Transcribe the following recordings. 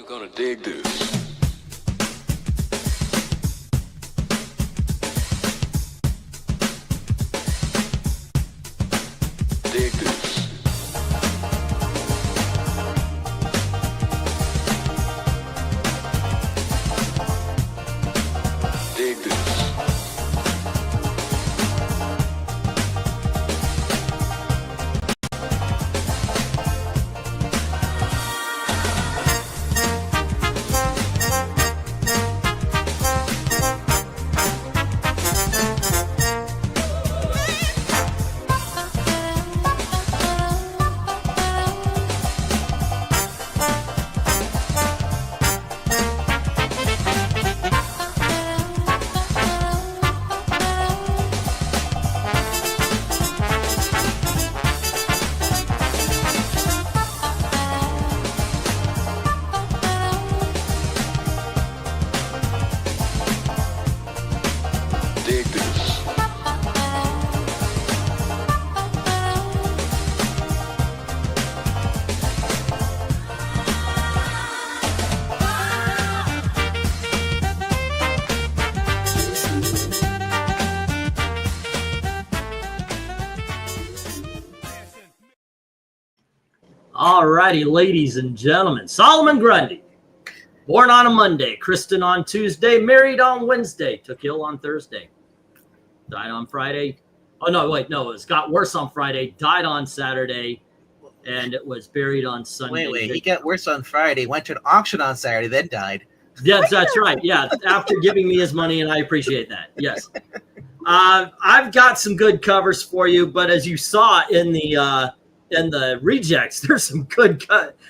You're gonna dig this. Dig this. Dig this. Dig this. All righty, ladies and gentlemen, Solomon Grundy, born on a Monday, Kristen on Tuesday, married on Wednesday, took ill on Thursday, died on Friday. Oh, no, wait, no, it got worse on Friday, died on Saturday, and it was buried on Sunday. Wait, he got worse on Friday, went to an auction on Saturday, then died. Yes, that's right. Yeah, after giving me his money, and I appreciate that. Yes. I've got some good covers for you, but as you saw in the rejects, there's some good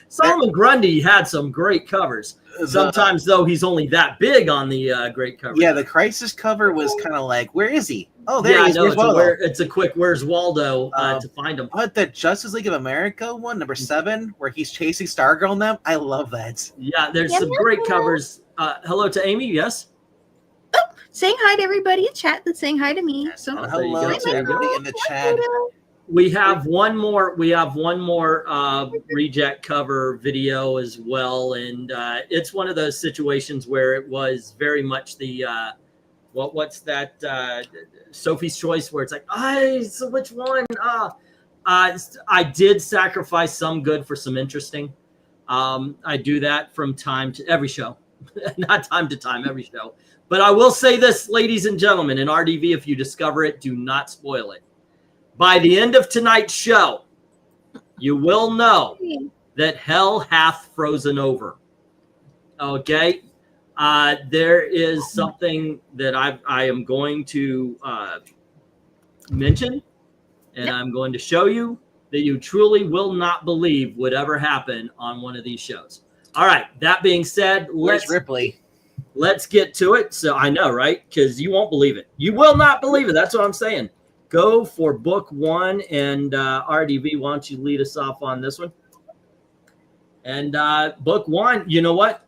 Solomon Grundy had some great covers. Sometimes, though, he's only that big on the great cover. Yeah, the Crisis cover was kind of like, where is he? Oh, there he is. No, it's a quick where's Waldo to find him. But the Justice League of America one, number 7, where he's chasing Stargirl and them, I love that. Yeah, there's some great covers. Hello to Amy, yes? Oh, saying hi to everybody in chat that's saying hi to me. So Hello to everybody in the chat. We have one more. Reject cover video as well, and it's one of those situations where it was very much the what's that Sophie's Choice, where it's like, so which one? I did sacrifice some good for some interesting. I do that from time to every show, not time to time, every show. But I will say this, ladies and gentlemen, in RDV, if you discover it, do not spoil it. By the end of tonight's show, you will know that hell hath frozen over. Okay? There is something that I am going to mention, and I'm going to show you that you truly will not believe would ever happen on one of these shows. All right. That being said, Where's Ripley? Let's get to it. So I know, right? Because you won't believe it. You will not believe it. That's what I'm saying. Go for book 1, and RDV, why don't you lead us off on this one? And book 1, you know what?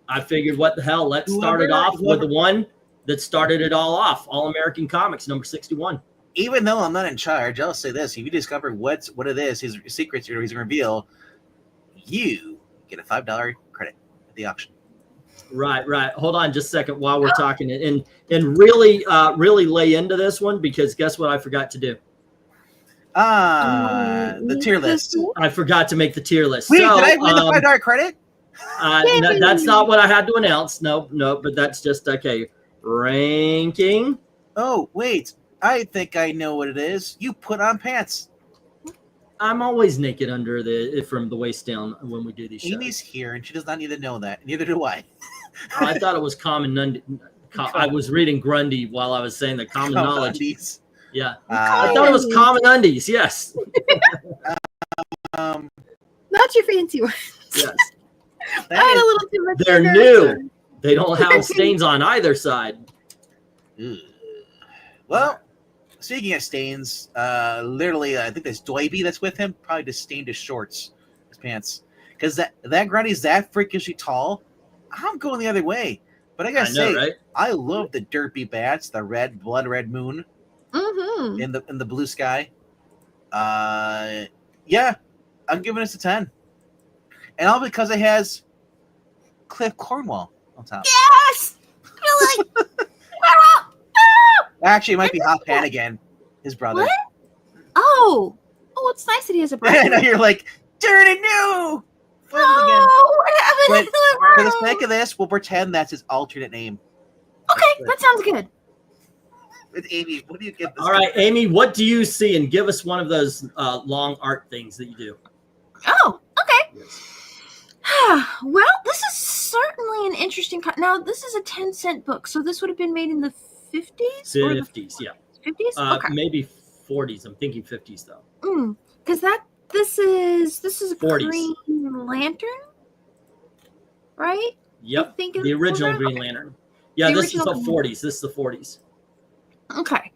I figured, what the hell? Let's start it off with the one that started it all off. All American Comics, number 61. Even though I'm not in charge, I'll say this: if you discover what it is, his secrets he's going to reveal, you get a $5 credit at the auction. Right. Hold on just a second while we're talking, and really lay into this one, because guess what I forgot to do? The tier list. I forgot to make the tier list. Wait, did I win the $5 credit? No, that's not what I had to announce. No, but that's just okay. Ranking. Oh, wait. I think I know what it is. You put on pants. I'm always naked from the waist down when we do these shows. Amy's here, and she does not need to know that. Neither do I. I thought it was common. I was reading Grundy while I was saying the common knowledge. Undies. Yeah, I thought it was common undies. Yes. Not your fancy ones. Yes. I had a little too much. They're new. They don't have stains on either side. Well, speaking of stains, literally, I think there's Doiby that's with him. Probably just stained his shorts, his pants. Because that Grundy's that freakishly tall. I'm going the other way. But I gotta say, right? I love the derpy bats, the blood red moon in the blue sky. Yeah, I'm giving this a 10. And all because it has Cliff Cornwall on top. Yes! You're like, Actually, it might be Hop Hannigan, his brother. what? Oh, it's nice that he has a brother. I know you're like, dirty new! Fun again. Oh, what happened to the For the world? sake of this, we'll pretend that's his alternate name. Okay, that sounds good. With Amy, what do you give this? All right, Amy, what do you see? And give us one of those long art things that you do. Oh, okay. Yes. Well, this is certainly an interesting. Now, this is a 10-cent book, so this would have been made in the 50s? 50s, yeah. 50s? Okay. Maybe 40s. I'm thinking 50s though. Because this is a 40s. Green Lantern, right? Yep, think it's the original older? Green Okay. Lantern. Yeah, The this is the original- 40s. This is the 40s. Okay.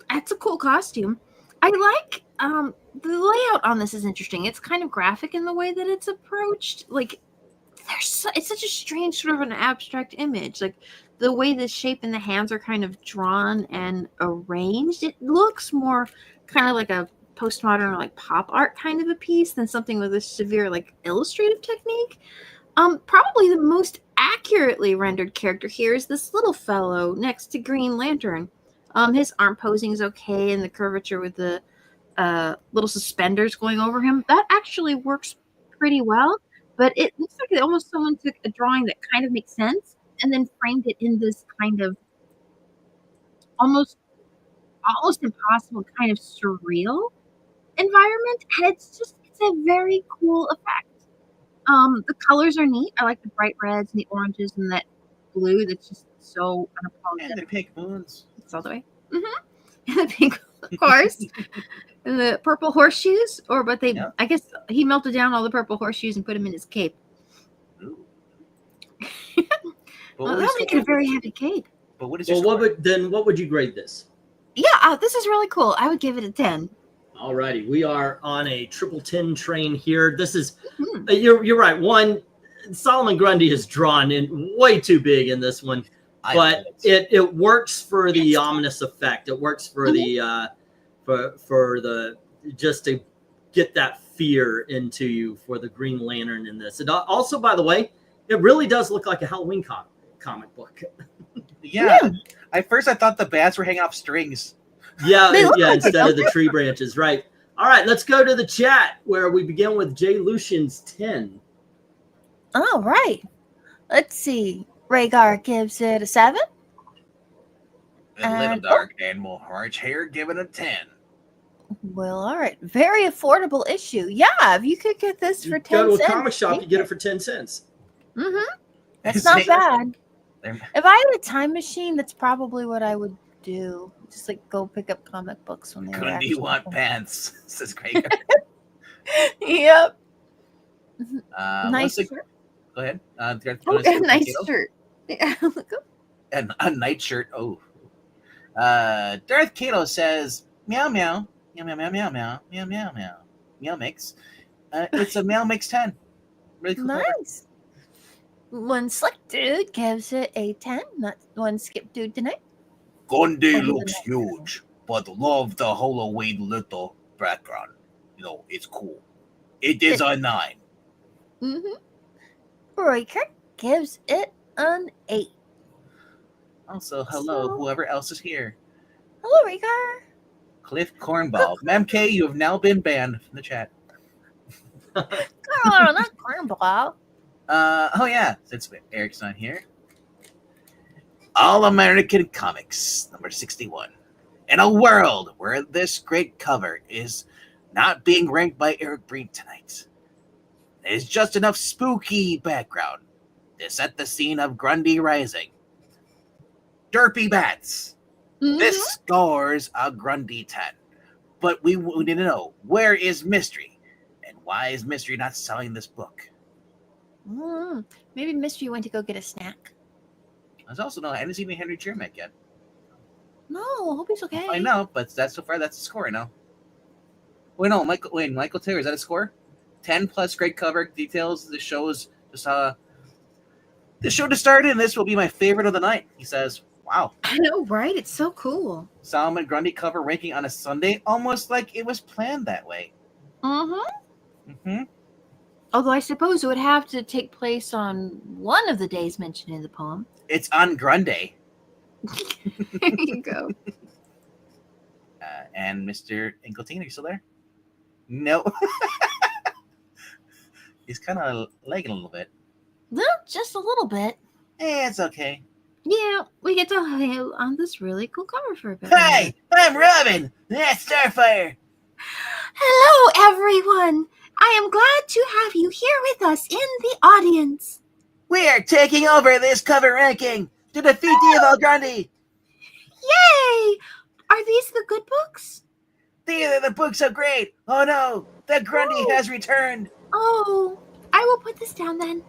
That's a cool costume. I like the layout on this is interesting. It's kind of graphic in the way that it's approached. Like it's such a strange sort of an abstract image. Like the way the shape and the hands are kind of drawn and arranged. It looks more kind of like a postmodern or like pop art kind of a piece than something with a severe like illustrative technique. Probably the most accurately rendered character here is this little fellow next to Green Lantern. His arm posing is okay, and the curvature with the little suspenders going over him, that actually works pretty well. But it looks like someone took a drawing that kind of makes sense and then framed it in this kind of almost impossible kind of surreal environment, and it's a very cool effect. The colors are neat. I like the bright reds and the oranges and that blue that's just so And the unapologetic. pink moons. It's all the way. And the pink, of course. And the purple horseshoes, Yeah. I guess he melted down all the purple horseshoes and put them in his cape. Ooh. Well, that would make it a very heavy cape. But what is your Well, score? what would you grade this? Yeah, this is really cool. I would give it a 10. All righty, we are on a 10 train here. This is Mhm. you're right. One, Solomon Grundy is drawn in way too big in this one, I but love it. it works for the ominous effect. It works for the for the just to get that fear into you for the Green Lantern in this. And also, by the way, it really does look like a Halloween comic book. Yeah. At first, I thought the bats were hanging off strings. Yeah, They look like it, instead don't of the tree branches, right? All right, let's go to the chat where we begin with Jay Lucian's 10. All right. Let's see. Rhaegar gives it a 7. And Little And- Dark Animal Orange Hair giving a 10. Well, all right. Very affordable issue. Yeah, if you could get this for 10 Go to a cents. comic shop, you get it for 10 cents. That's His not name- bad. There- If I had a time machine, that's probably what I would do. Just like go pick up comic books when they were Couldn't actually you want cool. pants? Says Gregor. Yep. what's Nice the- shirt. Go ahead. Oh, nice Kato? shirt. Yeah. And a nightshirt. Oh. Darth Kato says, meow meow. Meow meow meow meow meow. Meow meow meow. Meow mix. It's a meow mix 10. Really cool. cover. Nice. One slick dude gives it a 10. Not one skip dude tonight. Grundy Oh, looks the huge, but love the Halloween little background. You know, it's cool. It is a 9. Roy Kirk gives it an 8. Also, hello, So- whoever else is here. Hello, Rhaegar. Cliff Cornball. Ma'am K, you have now been banned from the chat. Oh, not cornball. Oh yeah, since Eric's not here. All American Comics, number 61. In a world where this great cover is not being ranked by Eric Breen tonight, there's just enough spooky background to set the scene of Grundy rising. Derpy Bats. This scores a Grundy 10. But we need to know, where is Mystery? And why is Mystery not selling this book? Maybe Mystery went to go get a snack. There's also I haven't seen any Henry Jermick yet. No, hope he's okay. I know, but that's so far that's the score I know. Wait, no, Michael Taylor, is that a score? 10 plus great cover details. The show just started, and this will be my favorite of the night. He says, wow. I know, right? It's so cool. Solomon Grundy cover ranking on a Sunday, almost like it was planned that way. Mm-hmm. Mm-hmm. Although I suppose it would have to take place on one of the days mentioned in the poem. It's on Grundy. There you go. And Mr. Ingleton, are you still there? No. He's kind of lagging a little bit. No, just a little bit. It's okay. Yeah, we get to hail on this really cool cover for a bit. Hi, I'm Robin. That's Starfire. Hello, everyone. I am glad to have you here with us in the audience. We are taking over this cover ranking to defeat Evil Grundy. Yay! Are these the good books? These are the books of great. Oh no, the Grundy has returned. Oh, I will put this down then.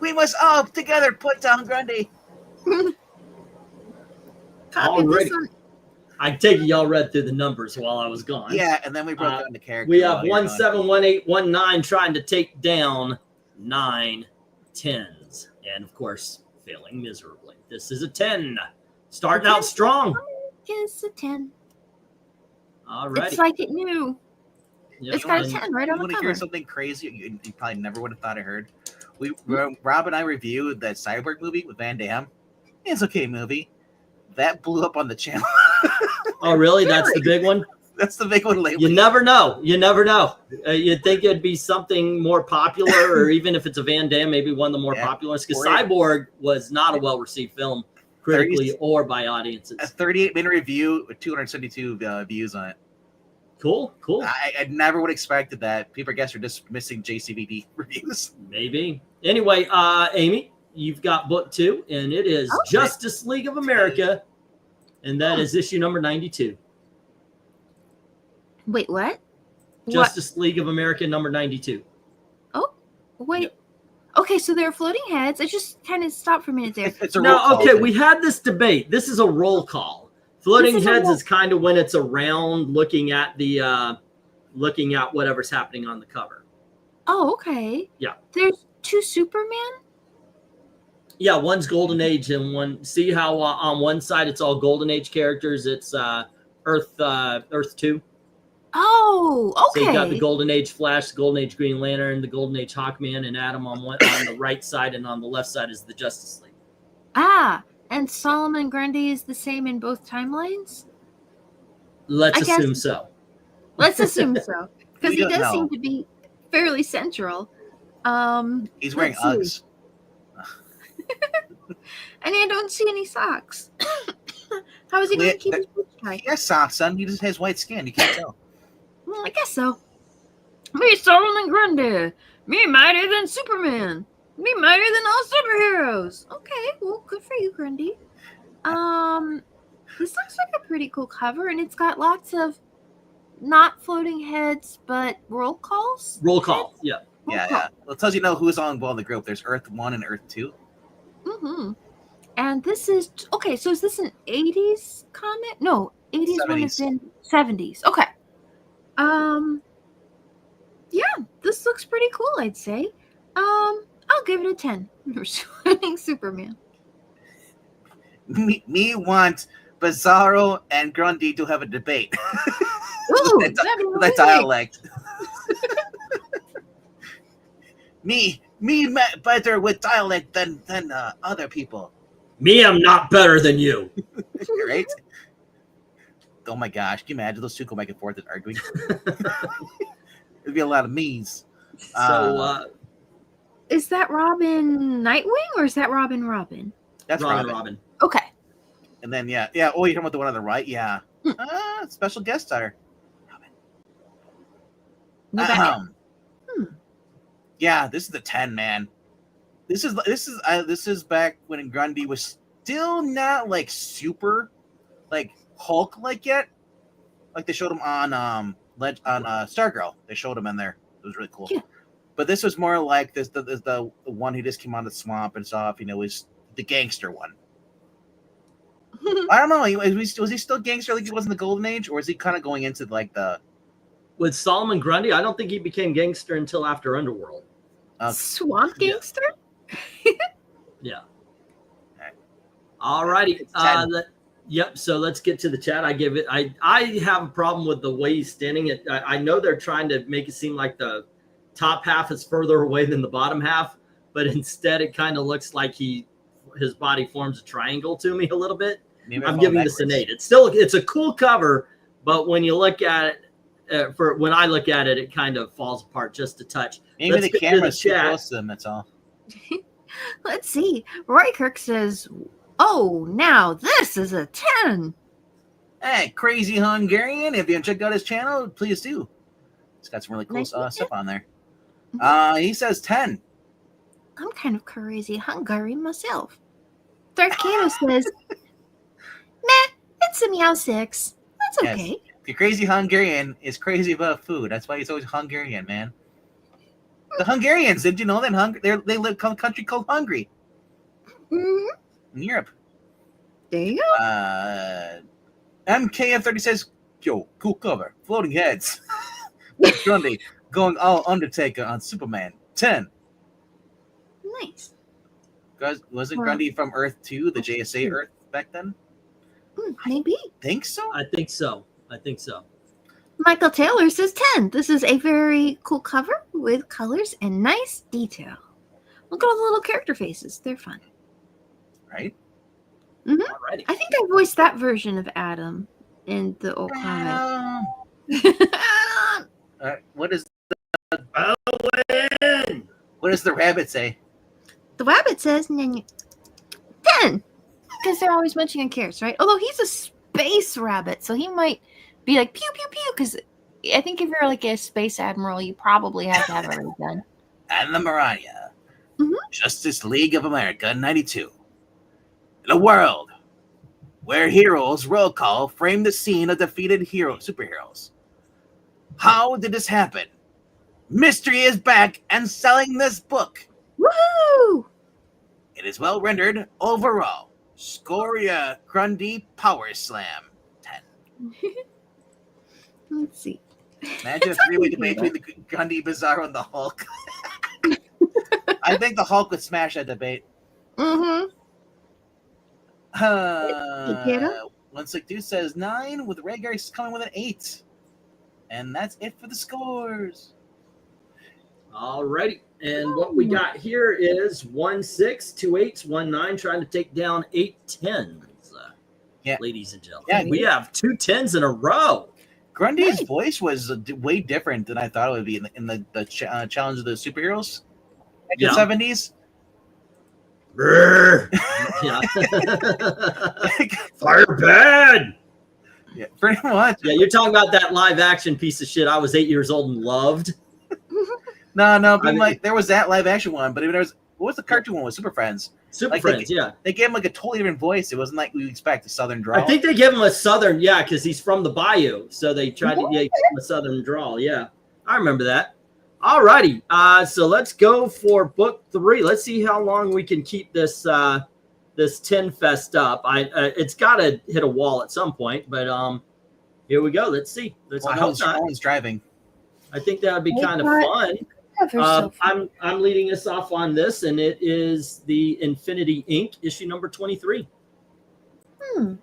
We must all together put down Grundy. Copy this Alrighty. one. I take it y'all read through the numbers while I was gone. Yeah, and then we broke down the character. We have while you were gone. 171819 trying to take down 9 10s. And of course, failing miserably. This is a 10. Starting out strong. It's a 10. Alrighty. It's like it knew. Yep, It's got a and 10 right You on the want to hear cover. something crazy you probably never would have thought I heard? Rob and I reviewed that Cyborg movie with Van Damme. It's okay movie. That blew up on the channel. Oh, really? That's the big one? That's the big one lately. You never know. You never know. You'd think it'd be something more popular, or even if it's a Van Damme, maybe one of the more popular ones. Because Cyborg was not a well-received film, critically or by audiences. A 38-minute review with 272 views on it. Cool. I never would have expected that. People, I guess, are just missing JCVD reviews. Maybe. Anyway, Amy, you've got book 2, and it is Justice League of America, and that is issue number 92. Wait, what? Justice League of America number 92. Oh, wait. Okay, so there are floating heads. I just kind of stopped for a minute there. It's a roll Now, call okay, thing. we had this debate. This is a roll call. Floating This is a heads roll- is kind of when it's around looking at the looking at whatever's happening on the cover. Oh, okay. Yeah. There's 2 Superman? Yeah, one's Golden Age and one. See how on one side it's all Golden Age characters. It's Earth 2. Oh, okay. So you got the Golden Age Flash, the Golden Age Green Lantern, the Golden Age Hawkman, and Adam on the right side, and on the left side is the Justice League. Ah, and Solomon Grundy is the same in both timelines? Let's I guess- assume so. Let's assume so. Because We he don't does know. seem to be fairly central. He's wearing let's see. Uggs. And I don't see any socks. How is he going to keep his boots He tight? has socks on. He just has white skin. You can't tell. Well, I guess so. Me, Solomon Grundy. Me, mightier than Superman. Me, mightier than all superheroes. Okay, well, good for you, Grundy. This looks like a pretty cool cover, and it's got lots of not floating heads, but roll calls. Roll call. Yeah. Yeah. Well, it tells you know who's on board the group. There's Earth 1 and Earth 2. Mm-hmm. And this is okay. So is this an 80s comic? No, 80s would have 70s. been 70s. Okay. Yeah, this looks pretty cool, I'd say. I'll give it a 10. Swimming Superman. Me want Bizarro and Grundy to have a debate. Ooh, That- that'd be That really dialect. me better with dialect than other people. Me, I'm not better than you. Right? Oh my gosh, can you imagine those two go back and forth and arguing? It'd be a lot of me's. So, Is that Robin Nightwing or is that Robin Robin? That's Robin. Robin. Okay. And then yeah. Oh, you're talking about the one on the right? Yeah. Special guest star. No Batman. Yeah, this is the 10, man. This is back when Grundy was still not like super like Hulk like yet. Like they showed him on Stargirl. They showed him in there. It was really cool. Yeah. But this was more like the one who just came out of the swamp and stuff. Was the gangster one. I don't know. Was he still gangster like he was in the Golden Age, or is he kind of going into like the With Solomon Grundy, I don't think he became gangster until after Underworld. Swamp Yeah. Gangster? Yeah. Alright. All righty. It's 10. Yep. So let's get to the chat. I have a problem with the way he's standing. I know they're trying to make it seem like the top half is further away than the bottom half, but instead it kind of looks like his body forms a triangle to me a little bit. Maybe I'm giving this an 8. It's a cool cover, but when you look at it, when I look at it, it kind of falls apart just a touch. Maybe Let's the get to camera's too chat. close to them. That's all. Let's see. Roy Kirk says, "Oh, now this is a 10." Hey, Crazy Hungarian! If you haven't checked out his channel, please do. It's got some really cool Nice to meet stuff you. on there. He says 10. I'm kind of crazy Hungarian myself. Darth Kato says, "Meh, it's a meow 6. That's Yes. okay." The Crazy Hungarian is crazy about food. That's why he's always Hungarian, man. The Hungarians, did you know that they live in a country called Hungary Mhm. in Europe? There you go. MKF30 says, "Yo, cool cover, floating heads." Grundy going all Undertaker on Superman. 10. Nice. Guys, wasn't Wow. Grundy from Earth 2, the JSA Earth back then? Maybe. Think so. I think so. Michael Taylor says 10. This is a very cool cover with colors and nice detail. Look at all the little character faces. They're fun. Right? Alrighty. I think I voiced that version of Adam in the old comic. What is Owen! what does the rabbit say? The rabbit says 10. Because they're always munching on carrots, right? Although he's a space rabbit, so he might be like pew pew pew. Because I think if you're like a space admiral, you probably have to have everything done. And the Maranya. Mhm. Justice League of America 92. In a world where heroes roll call frame the scene of defeated superheroes. How did this happen? Mystery is back and selling this book. Woohoo! It is well rendered overall. Scoria Grundy Power Slam 10. Let's see. Imagine a three-way debate between the Grundy, Bizarro, and the Hulk. I think the Hulk would smash that debate. Mm-hmm. One Slick Dude says 9, with Rhaegar coming with an 8. And that's it for the scores. Alrighty. And what we got here is 1 6, 2 8s, 1 9, trying to take down 8 10s. Yeah. Ladies and gentlemen. Yeah. We have 2 10s in a row. Grundy's voice was way different than I thought it would be in the Challenge of the Superheroes in Yeah. the 70s. Brrr. Yeah. Fire bad. Yeah, pretty much. Yeah, you're talking about that live action piece of shit I was 8 years old and loved. No, but I mean- like there was that live action one, but there was what was the cartoon one with Super Friends? Super Like, Friends, yeah. They gave him like a totally different voice. It wasn't like we expect a Southern drawl. I think they give him a southern, yeah, because he's from the bayou. So they tried to give him a southern drawl. Yeah, I remember that. All righty. So let's go for book 3. Let's see how long we can keep this this 10 fest up. It's got to hit a wall at some point, but here we go. Let's see. Let's Well, I hope hope not. Owen's driving. I think that would be Hey, kind of what? fun. Cover's so fun. I'm leading us off on this, and it is the Infinity Inc. issue number 23. Hey,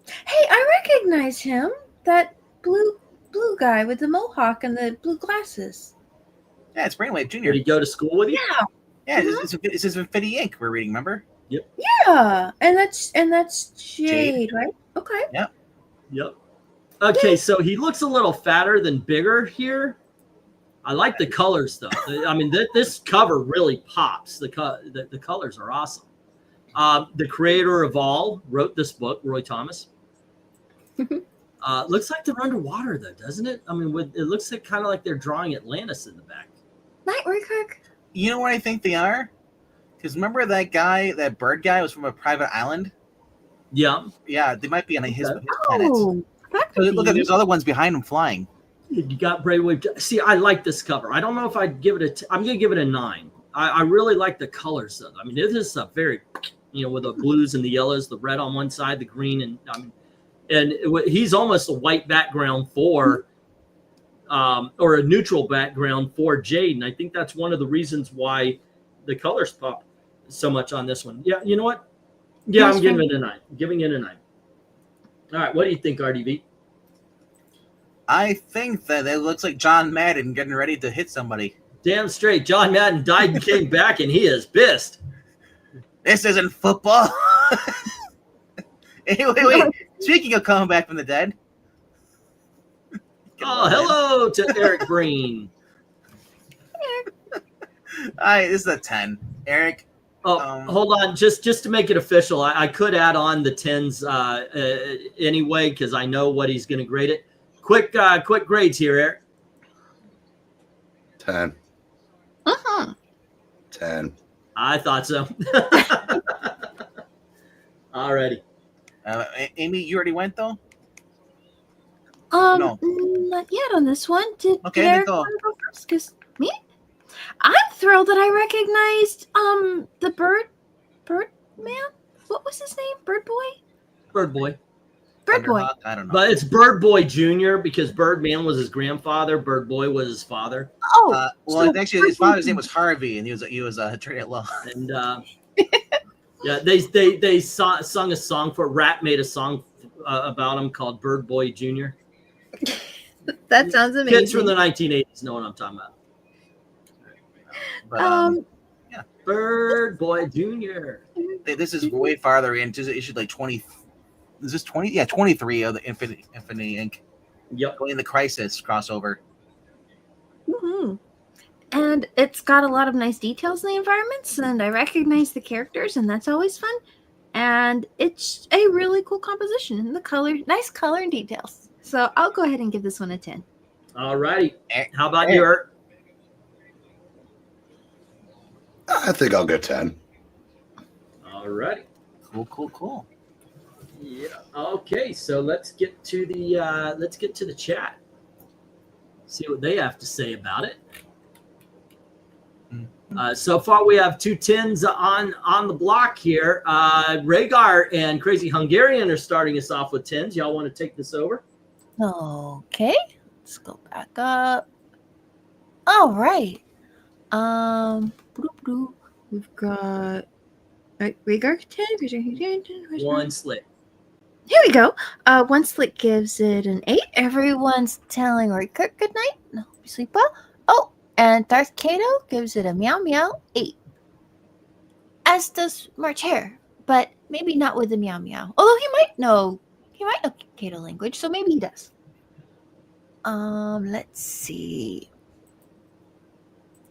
I recognize him. That blue guy with the mohawk and the blue glasses. Yeah, it's Brainwave Jr. Did he go to school with you? Yeah, it's his Infinity Inc. We're reading, remember? Yeah, and that's Jade, right? Okay. Yep. Okay, so he looks a little fatter than bigger here. I like the colors though. I mean, this cover really pops. The colors are awesome. The creator of all wrote this book, Roy Thomas. Looks like they're underwater though, doesn't it? I mean, it looks like kind of like they're drawing Atlantis in the back. Night, Kirk. You know what I think they are? Because remember that bird guy was from a private island? Yeah. Yeah, they might be on his Okay. planet. Oh, that could Look, be. there's other ones behind him flying. You got Brainwave. See, I like this cover. I don't know if I'd give it I'm going to give it a 9. I really like the colors though. I mean, it is a very, with the blues and the yellows, the red on one side, the green, and he's almost a white background for, or a neutral background for Jade. And I think that's one of the reasons why the colors pop so much on this one. Yeah. You know what? Yeah, I'm giving it a 9. Giving it a 9. All right, what do you think, RDV? I think that it looks like John Madden getting ready to hit somebody. Damn straight. John Madden died and came back, and he is pissed. This isn't football. Wait. Speaking of coming back from the dead. Oh, hello to Eric Breen. All right, this is a 10. Eric. Oh, hold on. Just to make it official, I could add on the 10s anyway, because I know what he's going to grade it. Quick grades here, Eric. 10. 10. I thought so. Alrighty. Amy, you already went though? Not yet on this one. Did Eric want to go first? Because me? I'm thrilled that I recognized the bird man. What was his name? Bird Boy? Bird Boy. Bird Boy. I don't know. But it's Bird Boy Jr. because Birdman was his grandfather. Bird Boy was his father. Oh, well, actually, his father's name was Harvey, and he was a attorney at law. And yeah, they sung a song for Rap made a song about him called Bird Boy Jr. That sounds amazing. Kids from the 1980s know what I'm talking about. But, yeah, Bird Boy Jr. This is way farther into the issue, like 20. Is this 20? Yeah, 23 of the Infinity Inc. Yep. Going the Crisis crossover. Mm-hmm. And it's got a lot of nice details in the environments, and I recognize the characters, and that's always fun. And it's a really cool composition, and the color, nice color and details. So I'll go ahead and give this one a 10. All righty. How about you, Ert? I think I'll go 10. All righty. Cool. Yeah. Okay. So let's get to the chat. See what they have to say about it. So far, we have 2 10s on the block here. Rhaegar and Crazy Hungarian are starting us off with 10s. Y'all want to take this over? Okay, let's go back up. All right. We've got Rhaegar 10. One Slick. Here we go. One Slick gives it an 8. Everyone's telling Rhaegar good night. No, sleep well. Oh, and Darth Kato gives it a meow meow 8. As does March Hare, but maybe not with the meow meow. Although he might know Kato language, so maybe he does. Let's see.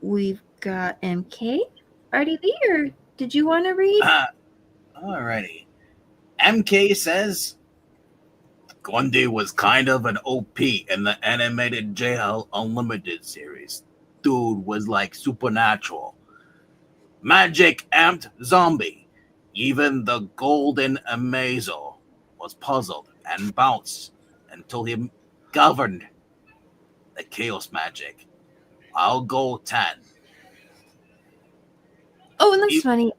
We've got MK. RDV, or did you want to read? Alrighty. MK says Grundy was kind of an OP in the animated JL Unlimited series. Dude was like supernatural. Magic amped zombie. Even the golden Amazo was puzzled and bounced until he governed the chaos magic. I'll go 10. Oh, and that's funny.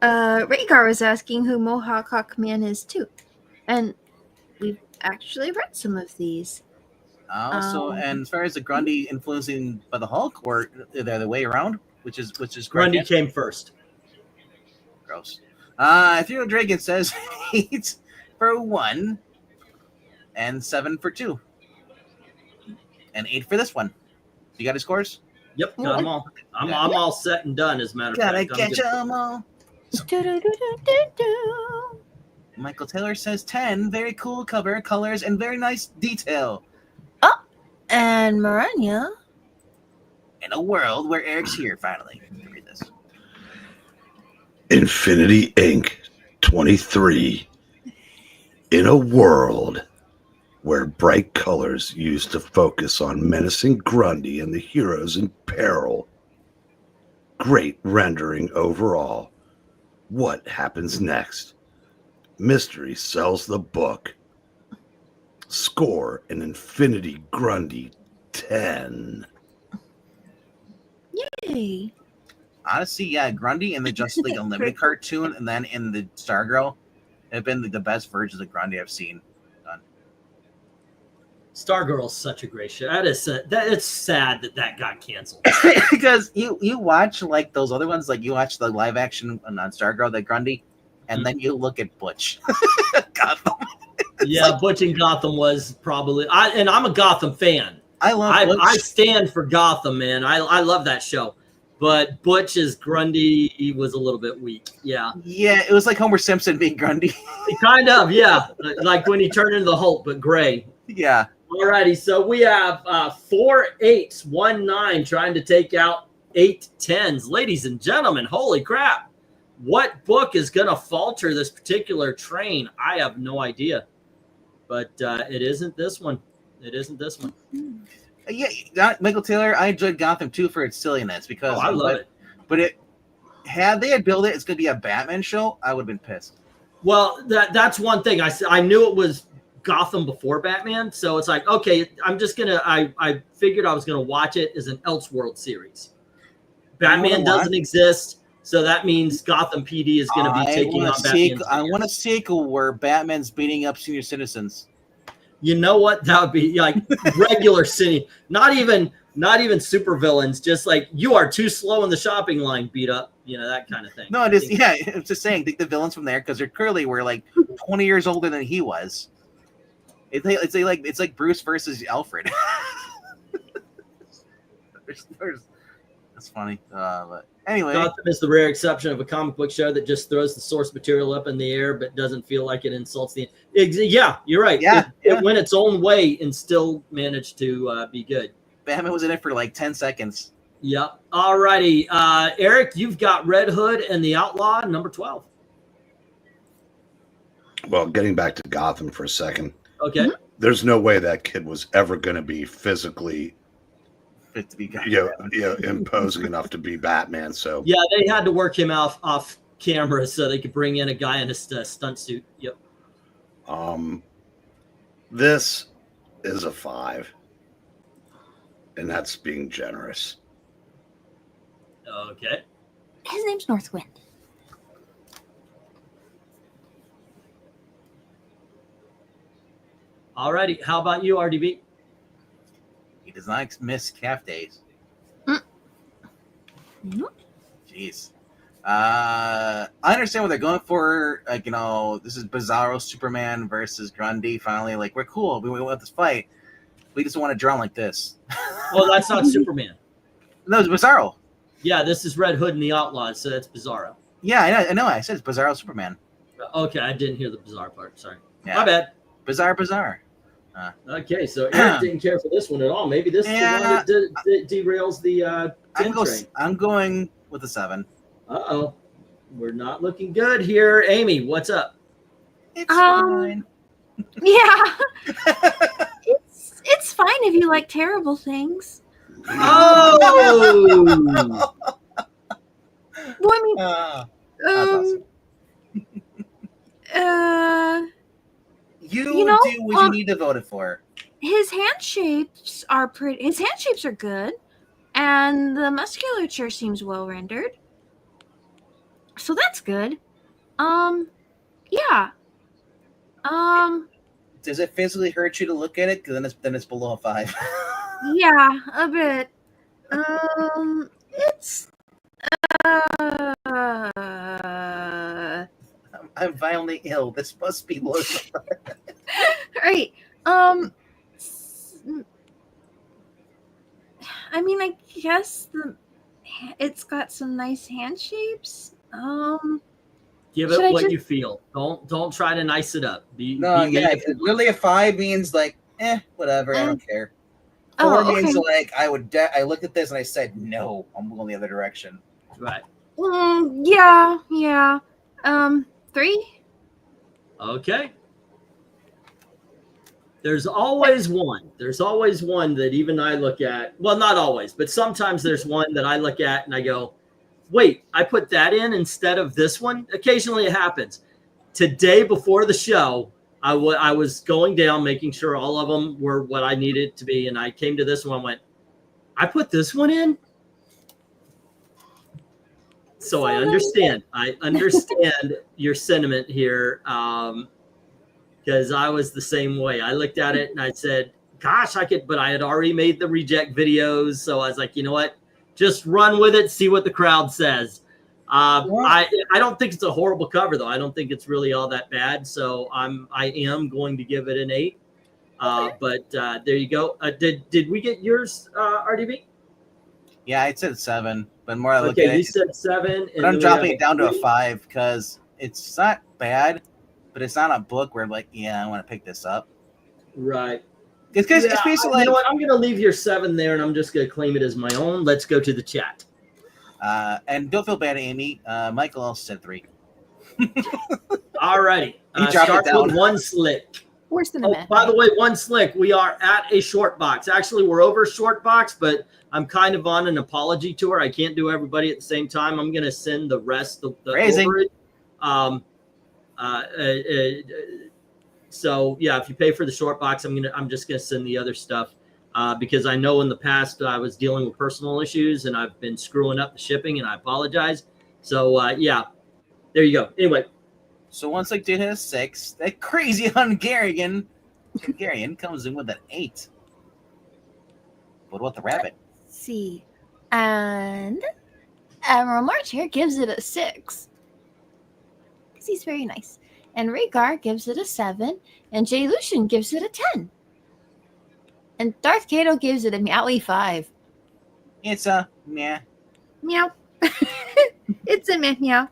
Rhaegar was asking who Mohawk Hawkman is too, and we've actually read some of these. And as far as the Grundy influencing by the Hulk, or they're the way around, which is Grundy came first. Gross. Ethereal Dragon says 8 for 1 and 7 for 2. And 8 for this one. You got his scores? Yep, got them all. I'm all set and done, as a matter of fact. Gotta catch them all. Michael Taylor says 10. Very cool cover, colors, and very nice detail. Oh, and MARANYA. In a world where Eric's here, finally. Let me read this. Infinity Inc. 23. In a world where bright colors used to focus on menacing Grundy and the heroes in peril. Great rendering overall. What happens next? Mystery sells the book. Score an Infinity Grundy 10. Yay. Honestly, yeah, Grundy in the Justice League Unlimited cartoon and then in the Stargirl have been the best versions of Grundy I've seen. Stargirl's such a great show. It's sad that got canceled. Because you watch like those other ones, like you watch the live action on Stargirl, that Grundy, and then you look at Butch. Gotham. Yeah, Butch and Gotham was probably. And I'm a Gotham fan. I love Butch. I stand for Gotham, man. I love that show. But Butch as Grundy, he was a little bit weak. Yeah. Yeah, it was like Homer Simpson being Grundy. Kind of, yeah. Like when he turned into the Hulk, but gray. Yeah. Alrighty, so we have 4 8s, 1 9 trying to take out 8 10s. Ladies and gentlemen, holy crap. What book is going to falter this particular train? I have no idea. But it isn't this one. It isn't this one. Yeah, Michael Taylor, I enjoyed Gotham too for its silliness because I love it. But had they had billed it's going to be a Batman show, I would have been pissed. Well, that's one thing. I knew it was Gotham before Batman, so it's like, okay, I'm just gonna. I figured I was gonna watch it as an Elseworld series. Batman doesn't exist, so that means Gotham PD is going to be taking on Batman. I want a sequel where Batman's beating up senior citizens. You know what? That would be like regular city, not even supervillains. Just like you are too slow in the shopping line, beat up. You know, that kind of thing. No, it's just saying take the villains from there because they're clearly were like 20 years older than he was. It's like Bruce versus Alfred. That's funny. But anyway, Gotham is the rare exception of a comic book show that just throws the source material up in the air but doesn't feel like it insults the. Yeah, you're right. It went its own way and still managed to be good. Batman was in it for like 10 seconds. Yep. All righty. Eric, you've got Red Hood and the Outlaw, number 12. Well, getting back to Gotham for a second. Okay. There's no way that kid was ever going to be physically fit to be imposing enough to be Batman. So yeah, they had to work him off camera so they could bring in a guy in a stunt suit. Yep. This is a 5, and that's being generous. Okay. His name's Northwind. Alrighty. How about you, RDB? He does not miss calf days. Jeez. I understand what they're going for. Like, this is Bizarro Superman versus Grundy. Finally, like, we're cool. We want this fight. We just want to drown like this. Well, that's not Superman. No, it's Bizarro. Yeah, this is Red Hood and the Outlaws, so that's Bizarro. Yeah, I know. I said it's Bizarro Superman. Okay, I didn't hear the bizarre part. Sorry. Yeah. My bad. Bizarre. Okay, so Eric didn't care for this one at all. Maybe this is the one that derails the 10 train. I'm going with a 7. Uh-oh. We're not looking good here. Amy, what's up? It's fine. Yeah. it's fine if you like terrible things. Oh! Well, I mean, awesome. You know, do what you need to vote it for. his hand shapes are pretty. His hand shapes are good, and the musculature seems well rendered. So that's good. Yeah. Does it physically hurt you to look at it? Because then it's below a 5. Yeah, a bit. It's. I'm violently ill. This must be low. Right. I mean, I guess it's got some nice hand shapes. Give Should it I what just- you feel. Don't try to nice it up. Literally a 5 means like, whatever. I don't care. 4 means like I I looked at this and I said no. I'm going the other direction. Right. Yeah. 3. Okay. There's always one. There's always one that even I look at. Well, not always, but sometimes there's one that I look at and I go, wait, I put that in instead of this one? Occasionally it happens. Today before the show, I was going down, making sure all of them were what I needed to be. And I came to this one and went, I put this one in? So I understand. I understand your sentiment here because I was the same way. I looked at it and I said, gosh, I could, but I had already made the reject videos. So I was like, you know what? Just run with it. See what the crowd says. I don't think it's a horrible cover though. I don't think it's really all that bad. So I am going to give it an 8. But there you go. Did we get yours, RDB? Yeah, I said 7, but more I look Okay, at you it. said 7. But I'm dropping it down to a 5 because it's not bad, but it's not a book where I'm like, yeah, I want to pick this up. Right. It's basically you like, know what? I'm going to leave your 7 there, and I'm just going to claim it as my own. Let's go to the chat. and don't feel bad, Amy. Michael also said 3. All righty. He dropped it Start down. with One Slick. Worse than a Oh, meth. by the way, One Slick, we are at a short box. Actually, we're over short box, but I'm kind of on an apology tour. I can't do everybody at the same time. I'm going to send the rest the Phrasing. overage. So yeah, if you pay for the short box, I'm just gonna send the other stuff because I know in the past I was dealing with personal issues and I've been screwing up the shipping, and I apologize. So yeah, there you go. Anyway, So once I did hit a 6, that crazy Hungarian comes in with an 8. What about the rabbit? Let's see. And Admiral March here gives it a 6. Because he's very nice. And Rhaegar gives it a 7. And Jay Lucian gives it a 10. And Darth Cato gives it a meowy 5. It's a meh. Meow. It's a meow.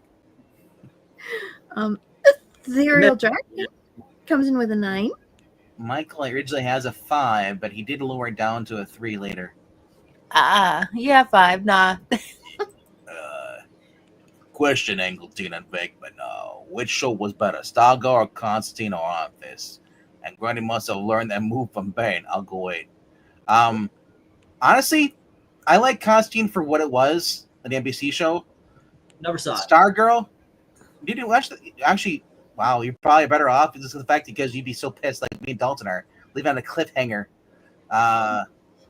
Ethereal Dragon comes in with a 9. Michael originally has a 5, but he did lower it down to a 3 later. Yeah, 5. Nah. Question, Angleton and VENKMAN. Which show was better, Stargirl or Constantine or Office? And Grundy must have learned that move from Bane. I'll go 8. Honestly, I like Constantine for what it was, an NBC show. never saw it. Stargirl, did you watch actually, wow, you're probably better off just the fact because you'd be so pissed like me and Dalton are, leaving on a cliffhanger. I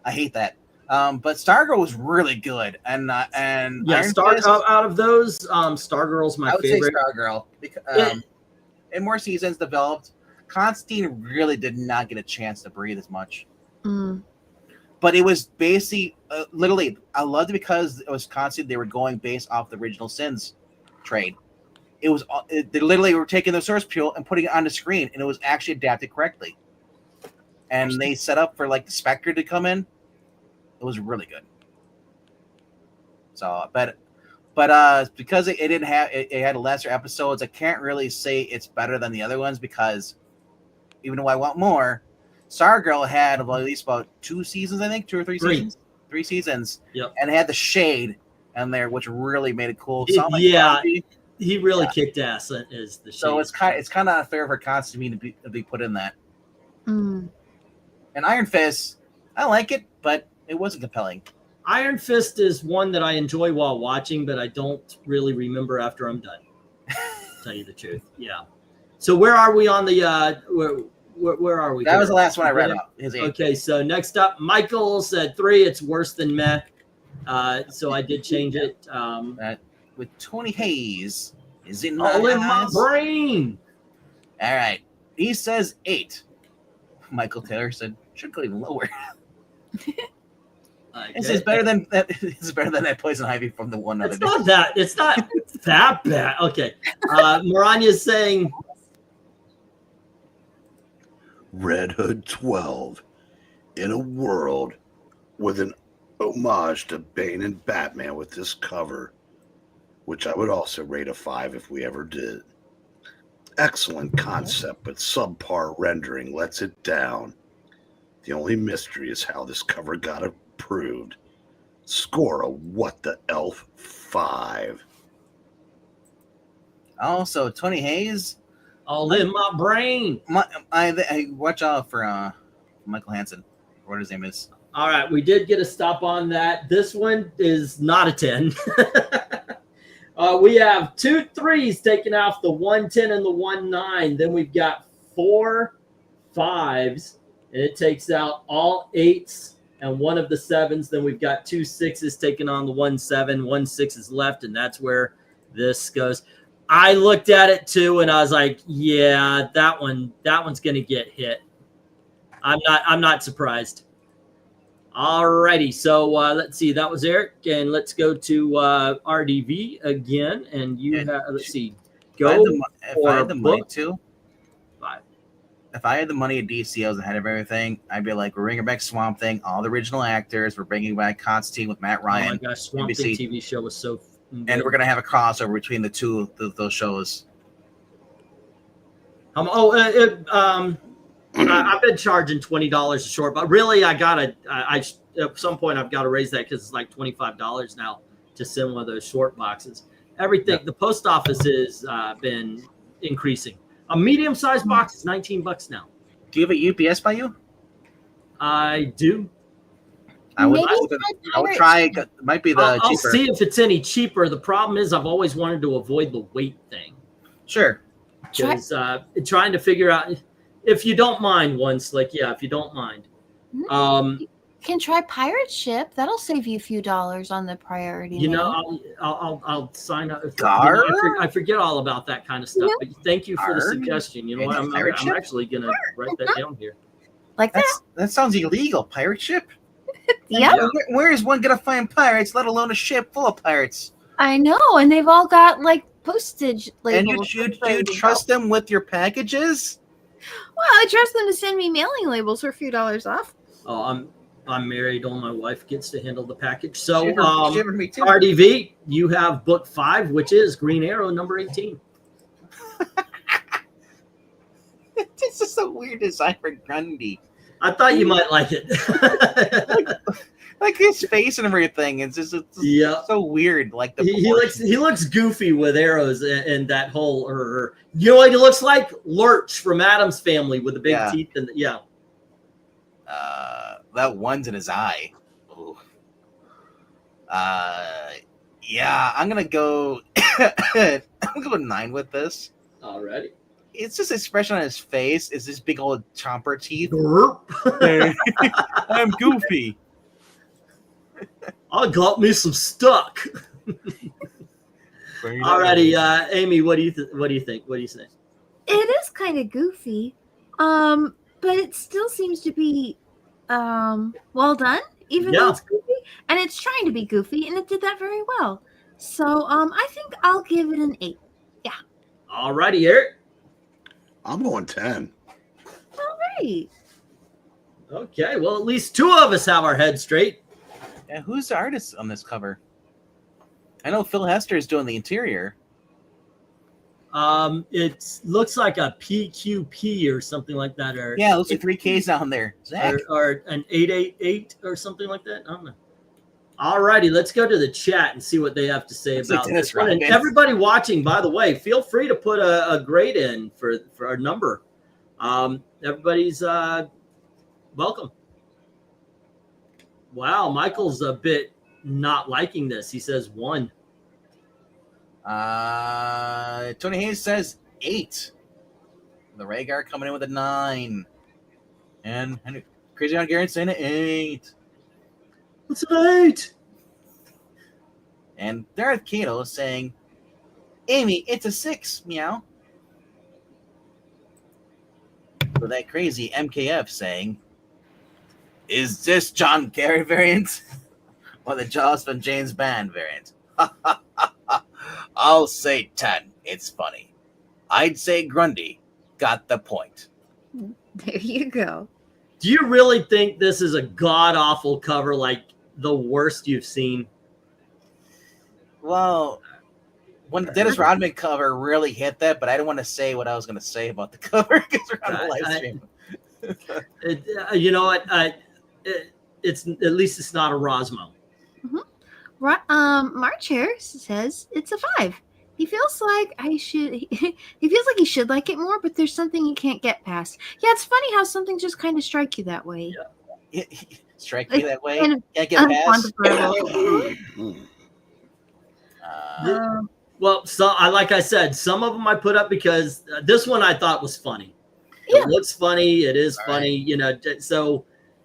hate that. But Stargirl was really good, and Yeah, Iron Fist, out of those, Stargirl's my I would favorite. say Stargirl. Because, and more seasons developed. Constantine really did not get a chance to breathe as much. Mm. But it was basically, literally, I loved it because it was Constantine. They were going based off the original Sins trade. It was they literally were taking the source material and putting it on the screen, and it was actually adapted correctly. And they set up for like the Spectre to come in. It was really good. So, but because it didn't have it had lesser episodes, I can't really say it's better than the other ones because even though I want more, Stargirl had at least about 2 seasons, I think, 2 or 3 seasons, 3 seasons. Yep. And it had the shade in there, which really made it cool. Yeah, he really kicked ass as the So shade. it's kind of unfair for Constantine to be put in that. Mm. And Iron Fist, I like it, but it wasn't compelling. Iron Fist is one that I enjoy while watching, but I don't really remember after I'm done. To tell you the truth, yeah. So where are we on the? Where are we? That was the last one I read off. His 8. Okay, so next up, Michael said 3. It's worse than meh. So I did change it. With Tony Hayes is in All in my eyes. brain. All right, he says 8. Michael Taylor said should go even lower. This is better than that. This is better than that Poison Ivy from the one other It's day. not that. It's not that bad. Okay. Maranya is saying Red Hood 12 in a world with an homage to Bane and Batman with this cover, which I would also rate a 5 if we ever did. Excellent concept, but subpar rendering lets it down. The only mystery is how this cover got approved. Score a what the elf 5. Also, Tony Hayes. all in my brain. I watch out for Michael Hansen. What his name is. All right, we did get a stop on that. This one is not a 10. We have 2 3s taken off the 110 and the 19. Then we've got 4 5s, and it takes out all 8s and one of the 7s. Then we've got 2 6s taking on the 17. 1 6 is left, and that's where this goes. I looked at it too, and I was like, "Yeah, that one's gonna get hit." I'm not surprised. Alrighty, so let's see. That was Eric, and let's go to RDV again. And you And have, let's see, If I go had the money book too, 5. if I had the money at DCOs ahead of everything, I'd be like, we're bringing back Swamp Thing, all the original actors. We're bringing back Constantine with Matt Oh my Ryan, gosh, Swamp Thing NBC. TV show was so. And we're gonna have a crossover between the two of those shows. I've been charging $20 a short, but really, I at some point I've got to raise that because it's like $25 now to send one of those short boxes. Everything the post office has been increasing. A medium-sized box is $19 now. Do you have a UPS by you? I do. I would Maybe try. It might be the I'll cheaper. see if it's any cheaper. The problem is I've always wanted to avoid the weight thing. Sure. Because trying to figure out if you don't mind one slick, if you don't mind. can try pirate ship. That'll save you a few dollars on the priority. You mail. know, I'll sign up. Gar? I forget all about that kind of stuff. But thank you for the Gar? suggestion. You know what? I'm Pirate ship? actually gonna write that down here. like that. That sounds illegal. Pirate ship. Yep. Yeah. Where is one gonna find pirates, let alone a ship full of pirates? I know, and they've all got like postage And labels. you trust them with your packages? Well, I trust them to send me mailing labels for a few dollars off. Oh, I'm married. All my wife gets to handle the package. So, Shiver me too. RDV, you have book 5, which is Green Arrow number 18. This is a weird design for Grundy. I thought you might like it. Like his face and everything. It's just Yeah. so weird. Like the he looks goofy with arrows and that whole. You know what he looks like? Lurch from Addams Family with the big Yeah. teeth and that one's in his eye. Ooh. Yeah, I'm gonna go. I'm gonna go 9 with this. Alrighty. It's just expression on his face is this big old chomper teeth. I'm goofy. I got me some stuck. Alrighty, Amy, what do you think? What do you say? It is kind of goofy, but it still seems to be well done, even though it's goofy, and it's trying to be goofy, and it did that very well. So I think I'll give it an 8. Yeah. Alrighty, Eric. I'm going 10. All right. Okay, well, at least 2 of us have our heads straight. Yeah, who's the artist on this cover? I know Phil Hester is doing the interior. It looks like a PQP or something like that, or Yeah, those are 3 Ks down there. Zach. or an 888 or something like that. I don't know. Alrighty, let's go to the chat and see what they have to say Looks about like Dennis this one. And Rodman. everybody watching, by the way, feel free to put a grade in for our number. Everybody's welcome. Wow, Michael's a bit not liking this. He says 1. Tony Hayes says 8. The Rhaegar coming in with a 9. And Crazy on Garrett saying an 8. What's an 8? And Darth Kato saying, Amy, it's a 6, meow. So that crazy MKF saying, is this John Gary variant? Or the Jocelyn James Band variant? I'll say 10. It's funny. I'd say Grundy got the point. There you go. Do you really think this is a god-awful cover, like the worst you've seen? Well, when the Dennis Rodman cover really hit that, but I don't want to say what I was going to say about the cover because we're on a live stream. You know what? It's at least it's not a Rosmo. March here says it's a 5. He feels like he should like it more, but there's something he can't get past. Yeah, it's funny how something just kind of strike you that way. Strike me that way. Kind of Can't get past. Well, like I said, some of them I put up because this one I thought was funny. Yeah. It looks funny. It is funny. Right. You know, so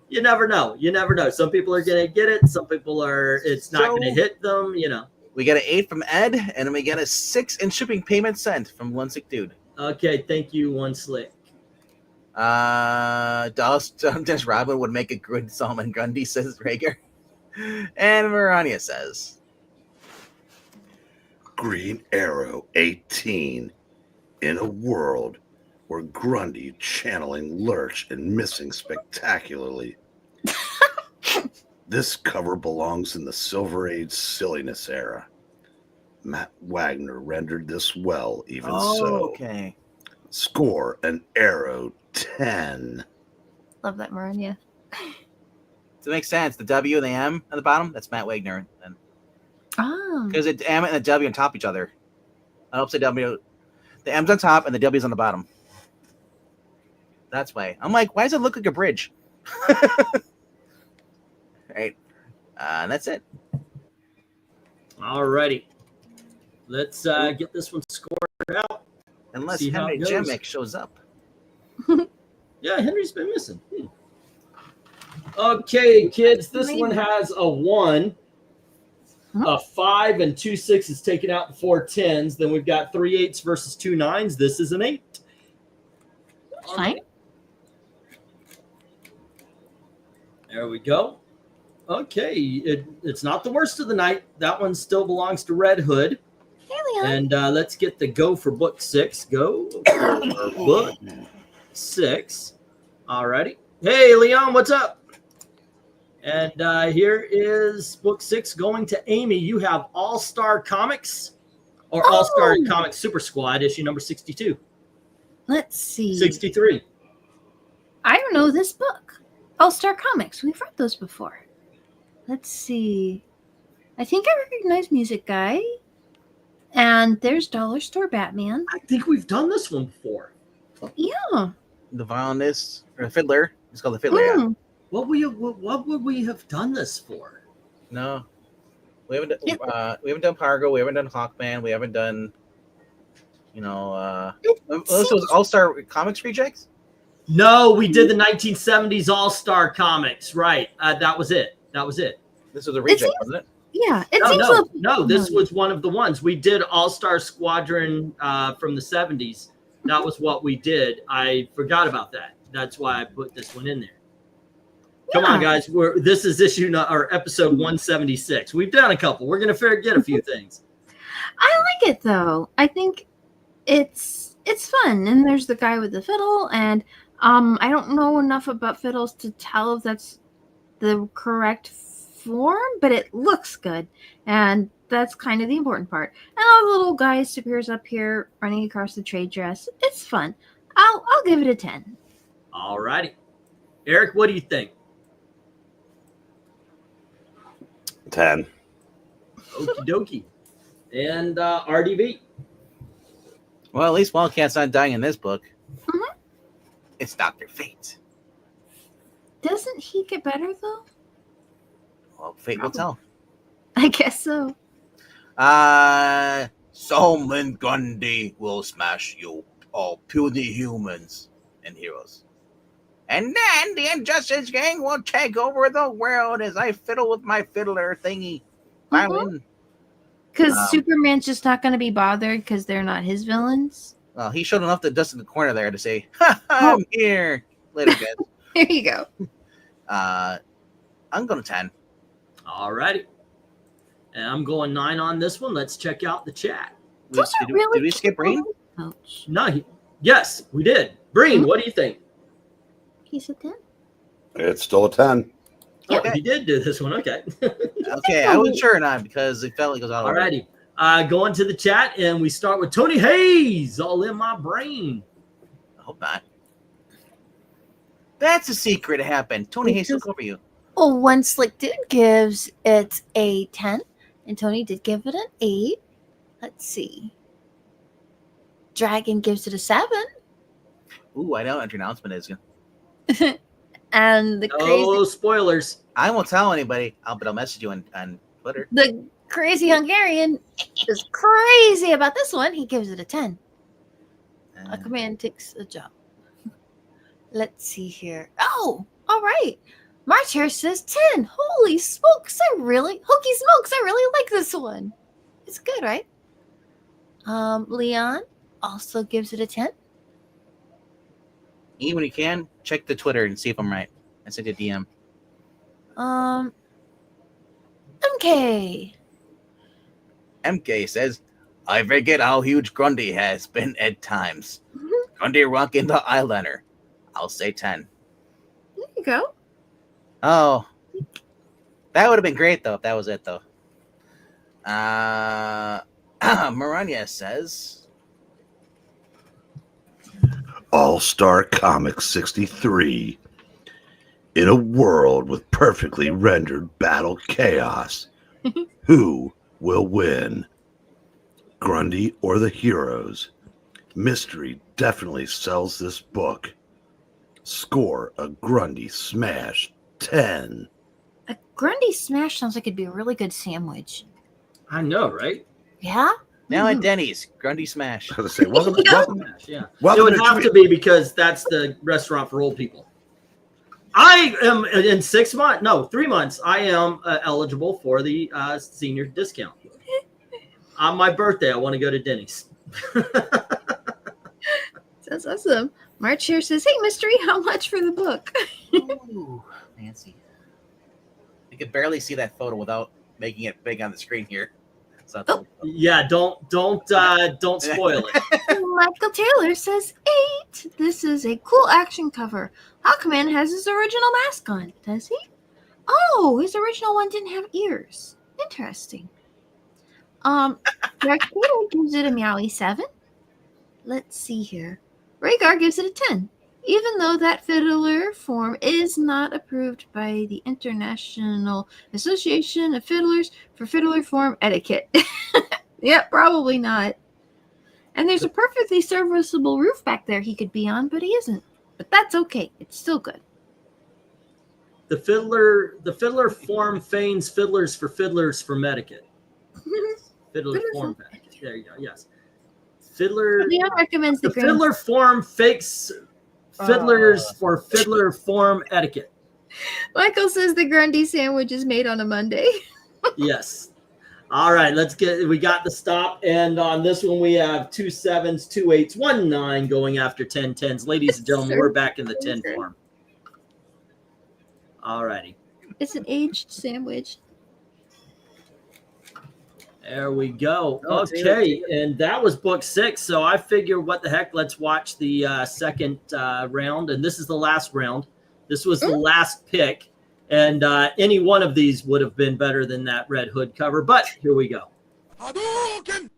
you never know. You never know. Some people are going to get it. Some people it's not going to hit them, you know. We got an 8 from Ed, and then we got a 6 in shipping payment sent from One Sick Dude. Okay, thank you, One Slick. Just Robin would make a good Solomon Grundy, says Rager. And MARANYA says, Green Arrow 18. In a world where Grundy channeling Lurch and missing spectacularly. This cover belongs in the Silver Age silliness era. Matt Wagner rendered this well, even so. Okay. Score an Arrow 10. Love that, Maranya. So it makes sense. The W and the M at the bottom, that's Matt Wagner. Oh. Because the M and the W on top of each other. I hope say W. The M's on top and the W's on the bottom. That's why. I'm like, why does it look like a bridge? Right. And that's it. Alrighty. Let's get this one scored out. Unless See how Henry it goes. Jemick shows up. Yeah, Henry's been missing. Okay, kids, this one has a 1, a 5, and 2 6s taken out and 4 10s. Then we've got 3 8s versus 2 9s. This is an 8. Fine. There we go. Okay, it's not the worst of the night. That one still belongs to Red Hood. Hey, Leon. And let's get the go for book 6. Go for book 6. Alrighty. Hey, Leon, what's up? And here is book 6 going to Amy. You have All-Star Comics or All-Star Comics Super Squad issue number 62. Let's see. 63. I don't know this book. All-Star Comics. We've read those before. Let's see. I think I recognize Music Guy. And there's Dollar Store Batman. I think we've done this one before. Yeah. The violinist or the fiddler. It's called the fiddler. Yeah. Mm. What would we have done this for? No, we haven't. We haven't done Pargo. We haven't done Hawkman. We haven't done. This was All-Star Comics Rejects. No, we did the 1970s All-Star Comics. Right. That was it. This was a reject, wasn't it? Yeah. It seems No, this was one of the ones. We did All-Star Squadron from the 70s. That was what we did. I forgot about that. That's why I put this one in there. Come on, guys. This is episode 176. We've done a couple. We're gonna forget a few things. I like it though. I think it's fun. And there's the guy with the fiddle, and I don't know enough about fiddles to tell if that's the correct form, but it looks good, and that's kind of the important part. And all the little guy appears up here running across the trade dress. It's fun. I'll give it a 10. All righty, Eric, what do you think? 10. Okie dokie. And RDB. Well, at least Wildcat's not dying in this book. Mhm. It's Dr. Fate. Doesn't he get better though? Well, Fate will tell. I guess so. Solomon Grundy will smash you, all puny humans and heroes. And then the Injustice Gang will take over the world as I fiddle with my fiddler thingy. Violin. Because Superman's just not going to be bothered because they're not his villains. Well, he showed enough to dust in the corner there to say, ha, I'm here. Later, guys. There you go. I'm going to 10. All righty. And I'm going 9 on this one. Let's check out the chat. Those are really Did we skip Breen? Ouch. No, yes, we did. Breen, what do you think? He's a 10. It's still a 10. Oh, Okay. he did do this one. Okay. Okay, I wasn't sure or not because it felt like it was all All righty. Going to the chat, and we start with Tony Hayes, all in my brain. I hope not. That's a secret. It happened. Tony Hayes took over you. Well, one Slick Dude gives it a 10, and Tony did give it an 8. Let's see. Dragon gives it a 7. Ooh, I know what your announcement is. And the Oh, spoilers. I won't tell anybody, but I'll message you on Twitter. the crazy Hungarian is crazy about this one. He gives it a 10. A command takes a job. Let's see here. Oh, all right. March here says 10. Holy smokes, hokey smokes, I really like this one. It's good, right? Leon also gives it a 10. Even when you can, check the Twitter and see if I'm right. I sent you a DM. MK. MK says, I forget how huge Grundy has been at times. Grundy rocking the eyeliner. I'll say 10. There you go. Oh, that would have been great, though, if that was it, though. Maranya says, All-Star Comics 63. In a world with perfectly rendered battle chaos, who will win? Grundy or the heroes? Mystery definitely sells this book. Score a Grundy smash 10. A Grundy smash sounds like it'd be a really good sandwich. I know, right? Yeah? now at Denny's, Grundy Smash. I was gonna say, welcome, Yeah. welcome It would to have to be because that's the restaurant for old people. I am in 6 months, no, 3 months. I am eligible for the senior discount. On my birthday, I want to go to Denny's. Sounds awesome. March here says, hey, Mystery, how much for the book? Ooh, fancy. You can barely see that photo without making it big on the screen here. So Yeah, don't spoil it. Michael Taylor says 8. This is a cool action cover. Hawkman has his original mask on, does he? Oh, his original one didn't have ears. Interesting. Dark Poodle gives it a meowy 7. Let's see here. Rhaegar gives it a 10. Even though that fiddler form is not approved by the International Association of Fiddlers for Fiddler Form Etiquette. Yep, probably not. And there's a perfectly serviceable roof back there he could be on, but he isn't. But that's okay. It's still good. The fiddler form feigns fiddlers for etiquette. Fiddler form etiquette. There you go. Yes. Fiddler. Leon recommends The fiddler form fakes fiddlers for fiddler form etiquette. Michael says the Grundy sandwich is made on a Monday. Yes. All right, we got the stop. And on this one, we have 2 7s, 2 8s, 1 9 going after 10 10s. Ladies and gentlemen, we're back in the 10 form. All righty. It's an aged sandwich. There we go. Oh, Okay, and that was book 6. So I figure, what the heck? Let's watch the second round, and this is the last round. This was the last pick, and any one of these would have been better than that Red Hood cover. But here we go. Hadouken!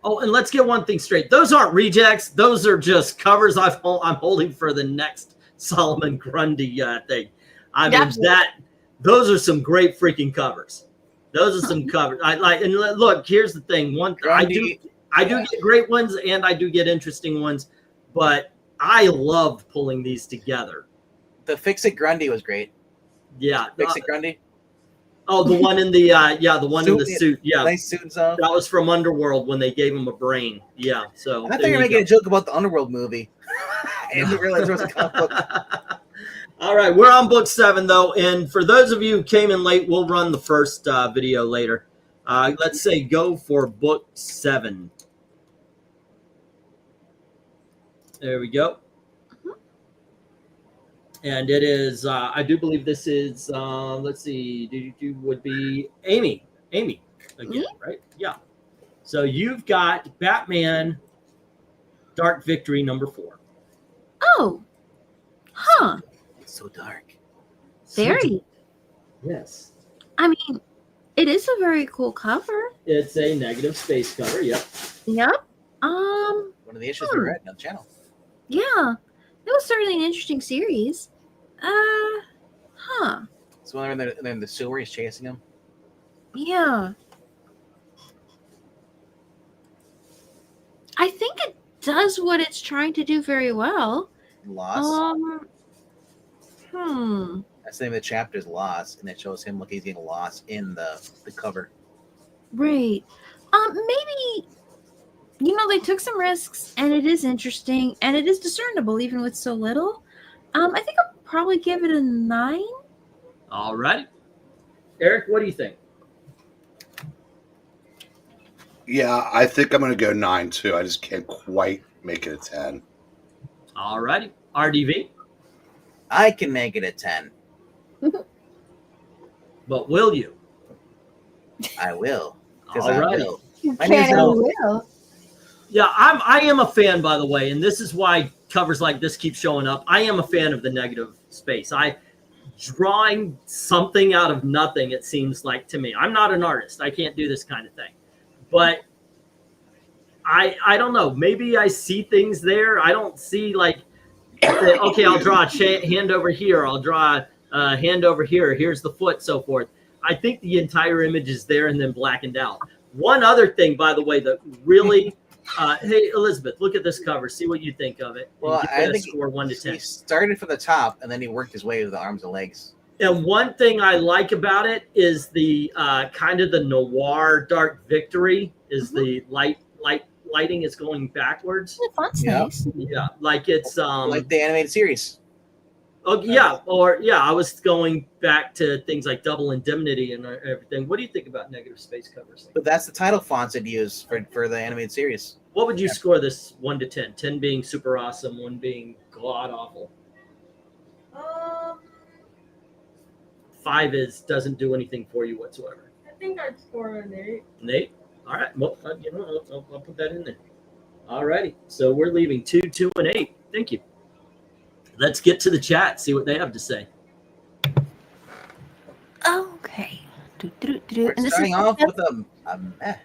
Oh, and let's get one thing straight. Those aren't rejects. Those are just covers I'm holding for the next Solomon Grundy thing. I mean, those are some great freaking covers. Those are some covers. I like, and look, here's the thing. I do get great ones, and I do get interesting ones, but I love pulling these together. The Fix It Grundy was great. Yeah. Fix It Grundy. Oh, the one in the the one in the suit. Yeah. Nice suit and stuff. That was from Underworld when they gave him a brain. Yeah. So I thought you were making a joke about the Underworld movie. didn't realize there was a comic book. All right, we're on book 7 though, and for those of you who came in late, we'll run the first video later. Let's say go for book 7. There we go. And it is, I do believe this is, let's see, would be Amy again, right? Yeah. So you've got Batman Dark Victory number 4. Oh, huh. It's so dark. Very. Yes. I mean, it is a very cool cover. It's a negative space cover, yep. Yep. One of the issues we read on the channel. Yeah. It was certainly an interesting series. Huh. So when they're in the sewer, he's chasing him. Yeah. I think it does what it's trying to do very well. Lost. That's the name of the chapter is Lost, and it shows him he's getting lost in the cover. Right. Maybe, they took some risks, and it is interesting, and it is discernible even with so little. I think I'll probably give it a 9. All right. Eric, what do you think? Yeah, I think I'm going to go 9 too. I just can't quite make it a 10. All righty. RDV? I can make it a 10. But will you? I will. Because All I right. will. You My name's can and Al. will. Yeah, I am a fan, by the way, and this is why covers like this keep showing up. I am a fan of the negative space. Drawing something out of nothing, it seems like to me. I'm not an artist. I can't do this kind of thing. But I don't know. Maybe I see things there. I don't see like, okay, I'll draw a hand over here. I'll draw a hand over here. Here's the foot, so forth. I think the entire image is there and then blackened out. One other thing, by the way, that really, hey, Elizabeth, look at this cover. See what you think of it. Well, I think score 1 to 10. He started from the top, and then he worked his way with the arms and legs. And one thing I like about it is the kind of the noir Dark Victory is the lighting is going backwards. The font's Yeah. nice. Yeah, like it's Like the animated series. oh yeah, or yeah, I was going back to things like Double Indemnity and everything. What do you think about negative space covers? But that's the title fonts it used for the animated series. What would you score this 1 to 10? 10 being super awesome, 1 being god awful. 5 doesn't do anything for you whatsoever. I think I'd score an 8. Nate? All right. Well, I'll put that in there. All righty. So we're leaving 2, 2, and 8. Thank you. Let's get to the chat, see what they have to say. Okay. We're And this starting is off with a meh.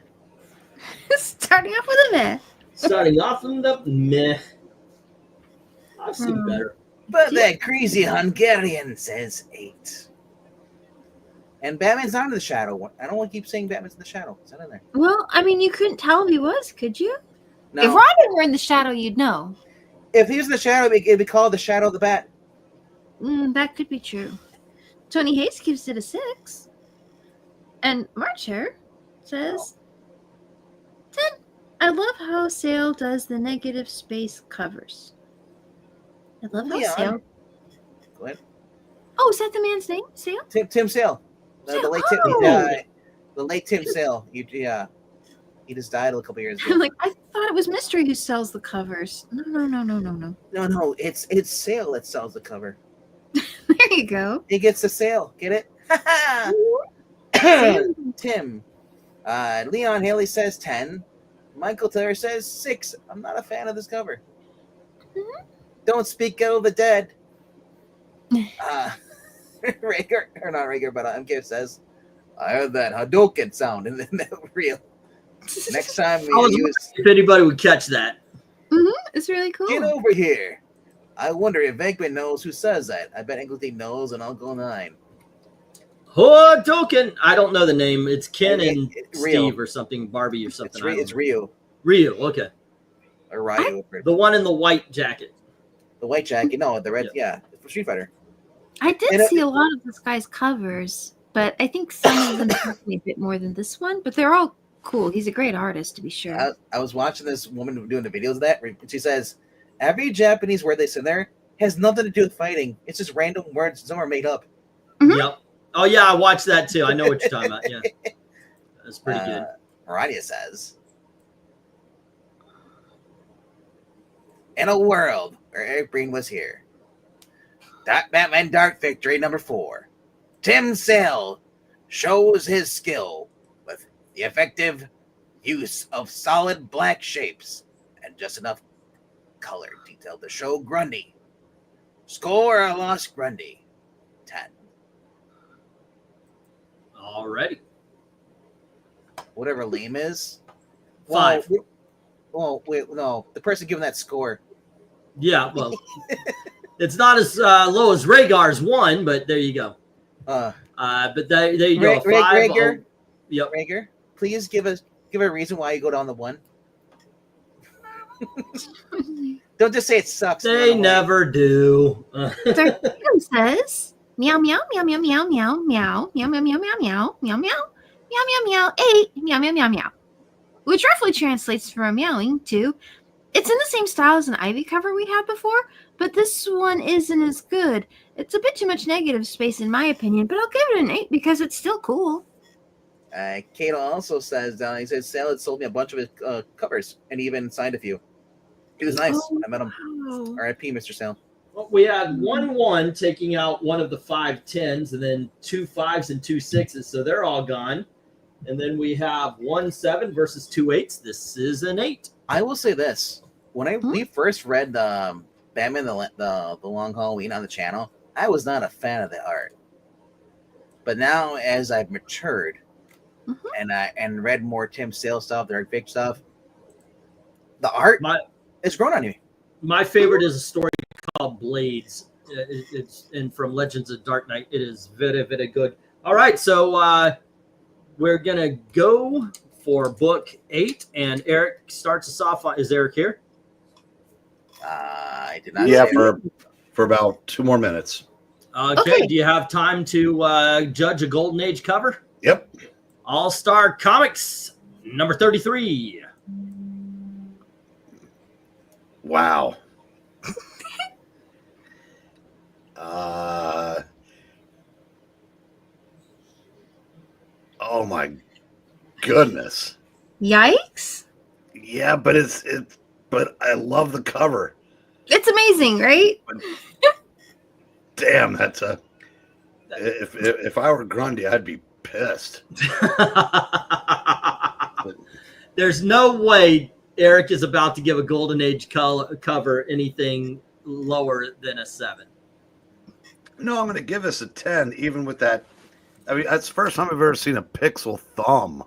starting off with a meh. Starting off in the meh. I've seen better. But that crazy Hungarian says 8. And Batman's not in the shadow. I don't want to keep saying Batman's in the shadow. It's not in there. Well, I mean, you couldn't tell if he was, could you? No. If Robin were in the shadow, you'd know. If he was in the shadow, it'd be called the Shadow of the Bat. That could be true. Tony Hayes gives it a 6. And Marcher says 10. I love how Sale does the negative space covers. I love how Leon. Sale. Go ahead. Oh, is that the man's name? Sale? Tim Sale. The late Tim. Oh. The late Tim Sale. He just died a couple years ago. I'm like, I thought it was Mystery who sells the covers. No. No, it's Sale that sells the cover. There you go. He gets the sale. Get it? Tim. Leon Haley says 10. Michael Taylor says 6. I'm not a fan of this cover. Mhm. Don't speak ill of the dead. Rager, or not Rager, but MK says, I heard that Hadouken sound in the reel. Next time I was we wondering use if anybody would catch that. It's really cool. Get over here. I wonder if VENKMAN knows who says that. I bet Engledy knows, and I'll go 9. Oh, token. I don't know the name. It's Ken and Rio. Steve or something, Barbie or something. It's Ryu. Ryu, okay. Or Ryu. The one in the white jacket. The white jacket. No, the red. Yeah, for Street Fighter. I did And, see a lot of this guy's covers, but I think some of them impressed me a bit more than this one. But they're all cool. He's a great artist, to be sure. I was watching this woman doing the videos of that, and she says, Every Japanese word they say there has nothing to do with fighting. It's just random words some are made up. Mhm. Yep. Oh yeah, I watched that too. I know what you're talking about. Yeah, that's pretty good. Maranya says, in a world where Eric Breen was here, Batman Dark Victory #4, Tim Sale shows his skill with the effective use of solid black shapes and just enough color detail to show Grundy. Score a lost Grundy. 10. Alrighty. Whatever lame is. 5. Well, wait, no. The person giving that score. Yeah, well, it's not as low as Rhaegar's 1, but there you go. But there you go. 5. Rhaegar, Yep. Rhaegar, please give a reason why you go down the 1. Don't just say it sucks. They never do. Darkito says meow meow meow meow meow meow meow meow meow meow meow meow meow meow meow meow meow 8 meow meow meow meow, which roughly translates from meowing to it's in the same style as an Ivy cover we had before, but this one isn't as good. It's a bit too much negative space in my opinion, but I'll give it an 8 because it's still cool. Kato also says he says Sale had sold me a bunch of his covers and even signed a few. He was nice. Oh, I met him. wow. R.I.P. Mr. Sale. Well, we had 1-1 taking out one of the 5 10s and then 2 5s and 2 6s, so they're all gone. And then we have 1 7 versus 2 8s. This is an 8. I will say this: when we first read the Batman the Long Halloween on the channel, I was not a fan of the art. But now, as I've matured and read more Tim Sale stuff, the Dark Vic stuff, the art it's grown on me. My favorite is a story called Blades. It's and from Legends of Dark Knight. It is very, very good. All right, so we're gonna go for book 8, and Eric starts us off. Is Eric here? I did not. Yeah, say for about 2 more minutes. Okay. Do you have time to judge a Golden Age cover? Yep. All-Star Comics number 33. Wow. Oh my goodness. Yikes. Yeah, but but I love the cover. It's amazing, right? Damn, that's a if I were Grundy, I'd be pissed. There's no way Eric is about to give a Golden Age cover anything lower than a 7. No, I'm going to give this a 10, even with that. I mean, that's the first time I've ever seen a pixel thumb.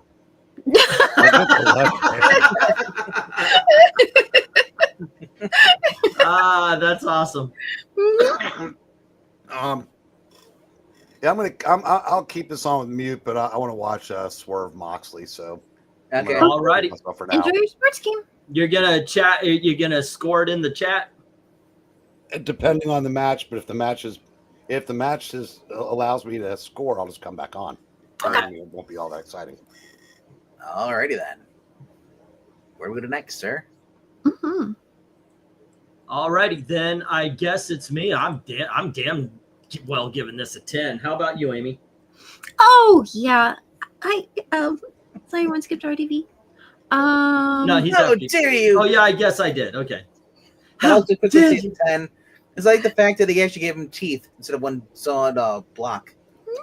That's awesome. Yeah, I'll keep this on with mute, but I want to watch Swerve Moxley. So, Okay. Alrighty. For now. Enjoy your sports game. You're gonna chat. You're gonna score it in the chat. Depending on the match, but if the match allows me to score, I'll just come back on. I mean, it won't be all that exciting. Alrighty then. Where are we going to next, sir? Mm-hmm. Alrighty, then I guess it's me. I'm damn well giving this a 10. How about you, Amy? Oh yeah, I so everyone skipped RTV. No, he's How asking. dare you? Oh yeah, I guess I did. Okay. I'll just quickly dare say 10. It's like the fact that they actually gave him teeth instead of one solid block.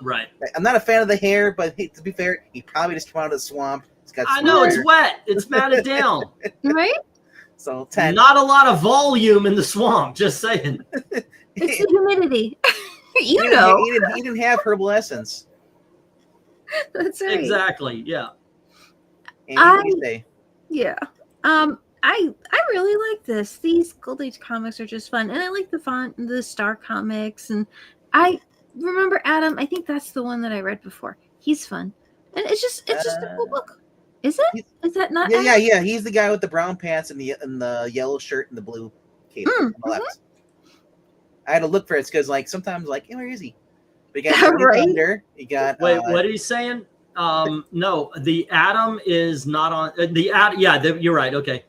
Right. I'm not a fan of the hair, but hey, to be fair, he probably just came out of the swamp. It's got I know hair. it's wet. It's matted down. Right? So 10. Not a lot of volume in the swamp. Just saying. It's the humidity. He didn't have herbal essence. That's right. Exactly. Yeah. And what do you say? Yeah. I really like this. These Gold Age comics are just fun, and I like the font, the Star comics, and I remember Adam. I think that's the one that I read before. He's fun, and it's just a cool book. Is it? Is that not? Yeah. He's the guy with the brown pants and the yellow shirt and the blue cape on the left. I had to look for it because sometimes hey, where is he? But you got Johnny Right? Thunder. You got Wait, what are you saying? No, the Atom is not on the Atom. Yeah, you're right. Okay.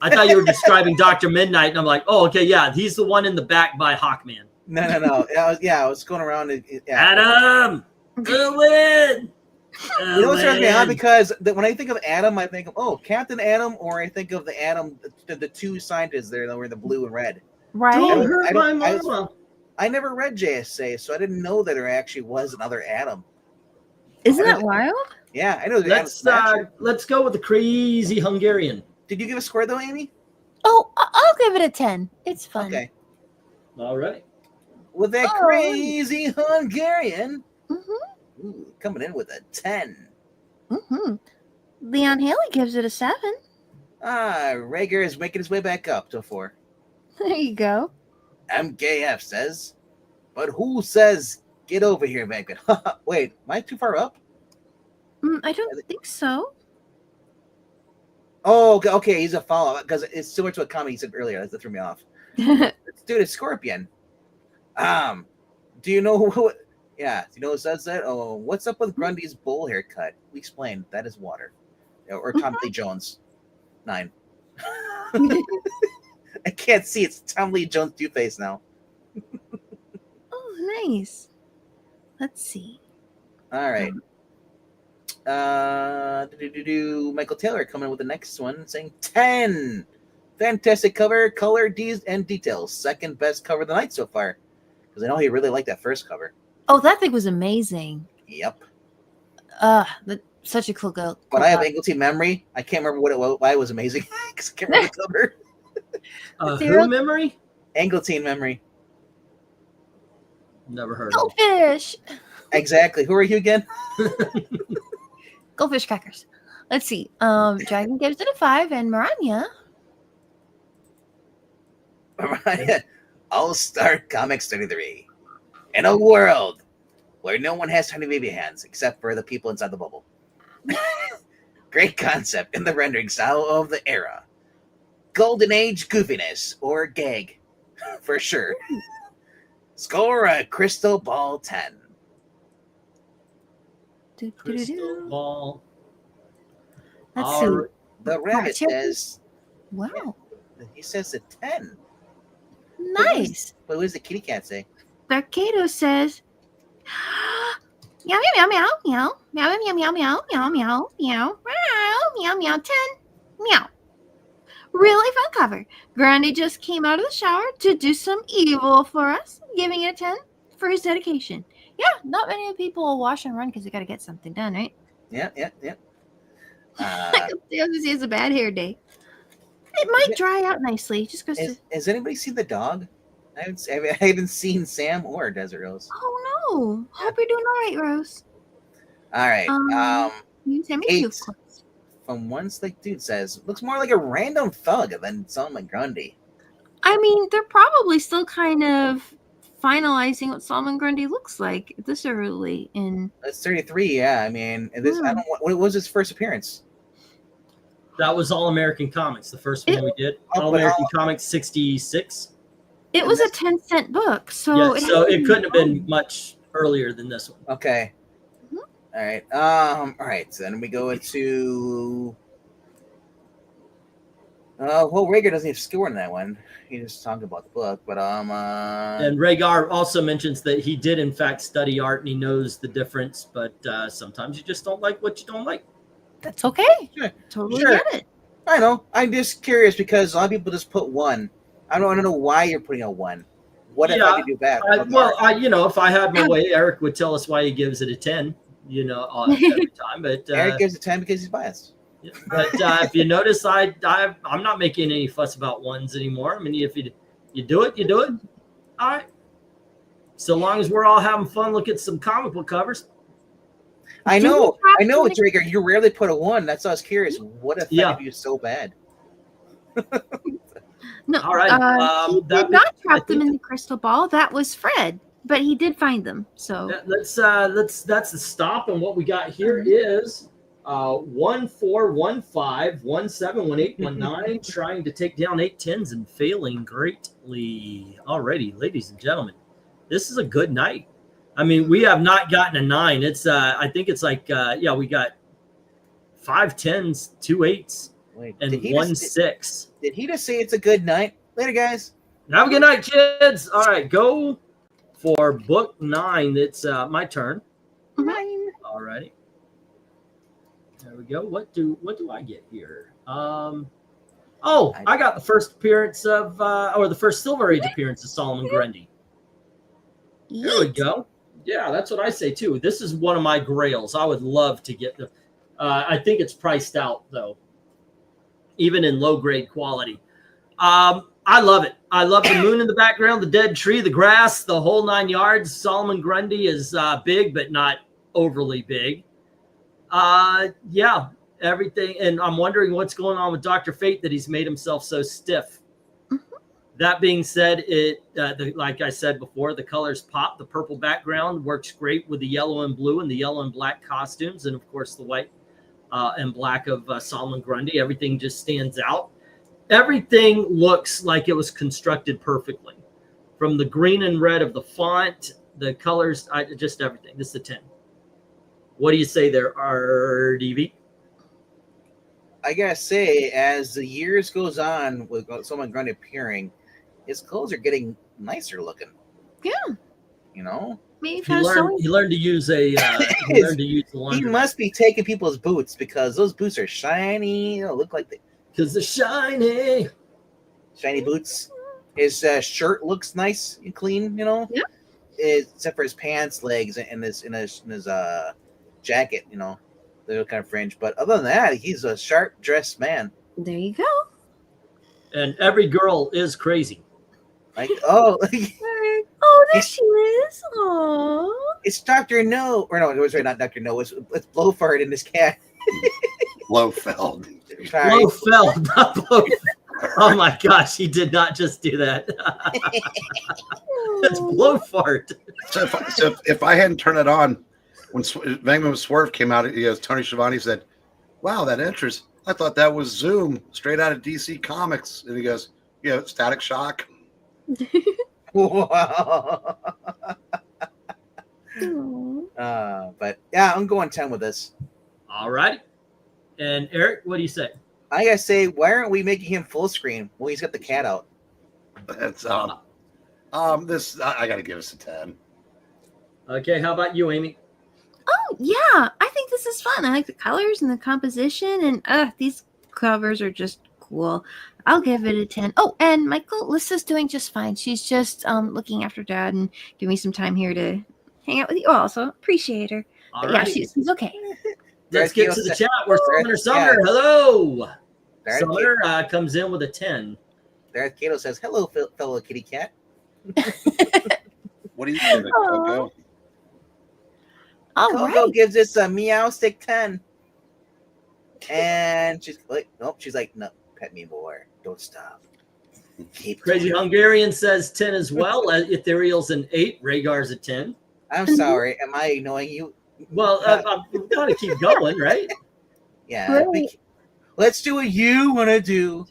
I thought you were describing Dr. Midnight, and I'm like, oh, okay, yeah, he's the one in the back by Hawkman. No. I was going around. Yeah. Adam! Owen! You know what's turns me on? Because when I think of Adam, I think of, Captain Adam, or I think of the Adam, the two scientists there that were in the blue and red. Right. Don't hurt my mama. I never read JSA, so I didn't know that there actually was another Adam. Isn't that wild? Yeah, I know. Let's go with the crazy Hungarian. Did you give a score though, Amy? Oh, I'll give it a 10. It's fun. Okay. All right. With that crazy Hungarian, Mm-hmm. coming in with a 10. Mm-hmm. Leon Haley gives it a 7. Rager is making his way back up to 4. There you go. MKF says, but who says get over here, VENKMAN? Wait, am I too far up? I don't think so. Oh, okay, he's a follow-up because it's similar to a comment he said earlier. That threw me off. Dude, it's Scorpion. Do you know who? Yeah, do you know who says that? Oh, what's up with Grundy's bowl haircut? We explained that is water, or Tom Lee Jones. 9. I can't see. It's Tom Lee Jones' face now. Oh, nice. Let's see. All right. Michael Taylor coming with the next one, saying 10. Fantastic cover, color, and details. Second best cover of the night so far. Because I know he really liked that first cover. Oh, that thing was amazing. Yep. Such a cool girl. But I have Angleton memory. I can't remember why it was amazing. Because I can't remember the cover. Who memory? Angleton memory. Never heard of it. Goldfish. Exactly. Who are you again? Goldfish crackers. Let's see. Dragon gives it a 5, and MARANYA. All-Star Comics 33. In a world where no one has tiny baby hands except for the people inside the bubble. Great concept in the rendering style of the era. Golden Age goofiness or gag, for sure. Score a crystal ball 10. Crystal ball. Let's see. The rabbit says, Wow. he says a 10. Nice. What does the kitty cat say? Darkato says, meow, meow, meow, meow, meow, meow, meow, meow, meow, meow, meow, meow, meow, meow, 10, meow. Really fun cover. Grundy just came out of the shower to do some evil for us, giving it a 10 for his dedication. Yeah, not many people will wash and run because they got to get something done, right? Yeah. He has a bad hair day. It might dry out nicely. Just goes to. Has anybody seen the dog? I haven't seen Sam or Desert Rose. Oh no! Hope you're doing all right, Rose. All right. You send me 8 two clips. from One Slick Dude says looks more like a random thug than someone like Grundy. I mean, they're probably still kind of finalizing what Solomon Grundy looks like this early in. That's 33. Yeah, I mean, this. I don't. What was his first appearance? That was All American Comics, the first one we did. All American Comics 66. It was a 10-cent book, so it couldn't have been much earlier than this one. Okay. All right. All right. So then we go into. Well, Rager doesn't have score in that one. He just talked about the book, but And Rhaegar also mentions that he did in fact study art and he knows the difference, but sometimes you just don't like what you don't like. That's okay. Sure. totally Sure. get it. I know. I'm just curious because a lot of people just put 1. I don't know why you're putting a 1. What if I could do bad? If I had my way, Eric would tell us why he gives it a 10. Every time, but Eric gives it 10 because he's biased. But if you notice, I'm not making any fuss about 1s anymore. I mean, if you do it, you do it. All right. So long as we're all having fun, look at some comic book covers. I know, it's Rager. You rarely put a 1. That's why I was curious. What affected you so bad? No, all right. He did not trap them in the crystal ball. That was Fred, but he did find them. So that's the stop. And what we got here is 1415 17 18 19 trying to take down 8 10s and failing greatly. Alrighty, ladies and gentlemen, this is a good night. I mean, we have not gotten a 9. It's I think it's like we got 5 10s, 2 8s. Wait, and did he 1-6. did he just say it's a good night? Later, guys. Have a good night, kids. All right, go for book 9. It's my turn. All righty. There we go. What do I get here? Oh, I got the first appearance of or the first Silver Age appearance of Solomon Grundy. There we go. Yeah, that's what I say too. This is one of my grails. I would love to get the. I think it's priced out though, even in low grade quality. I love it. I love the moon in the background, the dead tree, the grass, the whole 9 yards. Solomon Grundy is big, but not overly big. Yeah, everything. And I'm wondering what's going on with Dr. Fate that he's made himself so stiff. That being said, like I said before, the colors pop. The purple background works great with the yellow and blue and the yellow and black costumes. And, of course, the white and black of Solomon Grundy. Everything just stands out. Everything looks like it was constructed perfectly. From the green and red of the font, the colors, just everything. This is a 10. What do you say there, RDV? I gotta say, as the years goes on with Solomon Grundy appearing, his clothes are getting nicer looking. Yeah. You know? Maybe He learned to use a the laundry. He must be taking people's boots because those boots are shiny. Look like because they're shiny boots. His shirt looks nice and clean, you know. Yeah. Except for his pants, legs, and his jacket, you know, they're kind of fringe. But other than that, he's a sharp dressed man. There you go. And every girl is crazy. Like, oh, Oh, there she is. Aww. it's Dr. No. Or no, it was right, not Dr. No. It's Blowfart and his cat. Blofeld. Sorry. Blofeld, not Blofeld. Oh my gosh, he did not just do that. It's Blowfart. So if I hadn't turned it on, when VENKMAN Swerve came out, Tony Schiavone said, "Wow, that entrance! I thought that was Zoom, straight out of DC Comics." And he goes, "Yeah, Static Shock." Wow. Aww. But yeah, I'm going 10 with this. All right. And Eric, what do you say? I gotta say, why aren't we making him full screen when he's got the cat out? That's this I gotta give us a 10. Okay, how about you, Amy? Oh, yeah. I think this is fun. I like the colors and the composition, and these covers are just cool. I'll give it a 10. Oh, and Michael, Lissa's doing just fine. She's just looking after Dad and giving me some time here to hang out with you all, so appreciate her. All But right. yeah, she's okay. Let's get to the chat. We're Summer. Hello. Darth Summer comes in with a 10. Darth Kato says, "Hello, fellow kitty cat." What do you think, Coco? All Coco right. gives this a meow stick 10. And she's like, nope, she's like, no, pet me more. Don't stop. Keep Crazy going. Hungarian says 10 as well. Ethereal's an 8. Rhaegar's a 10. I'm sorry. Am I annoying you? Well, I'm going to keep going, right? Yeah. Right. Let's do what you want to do.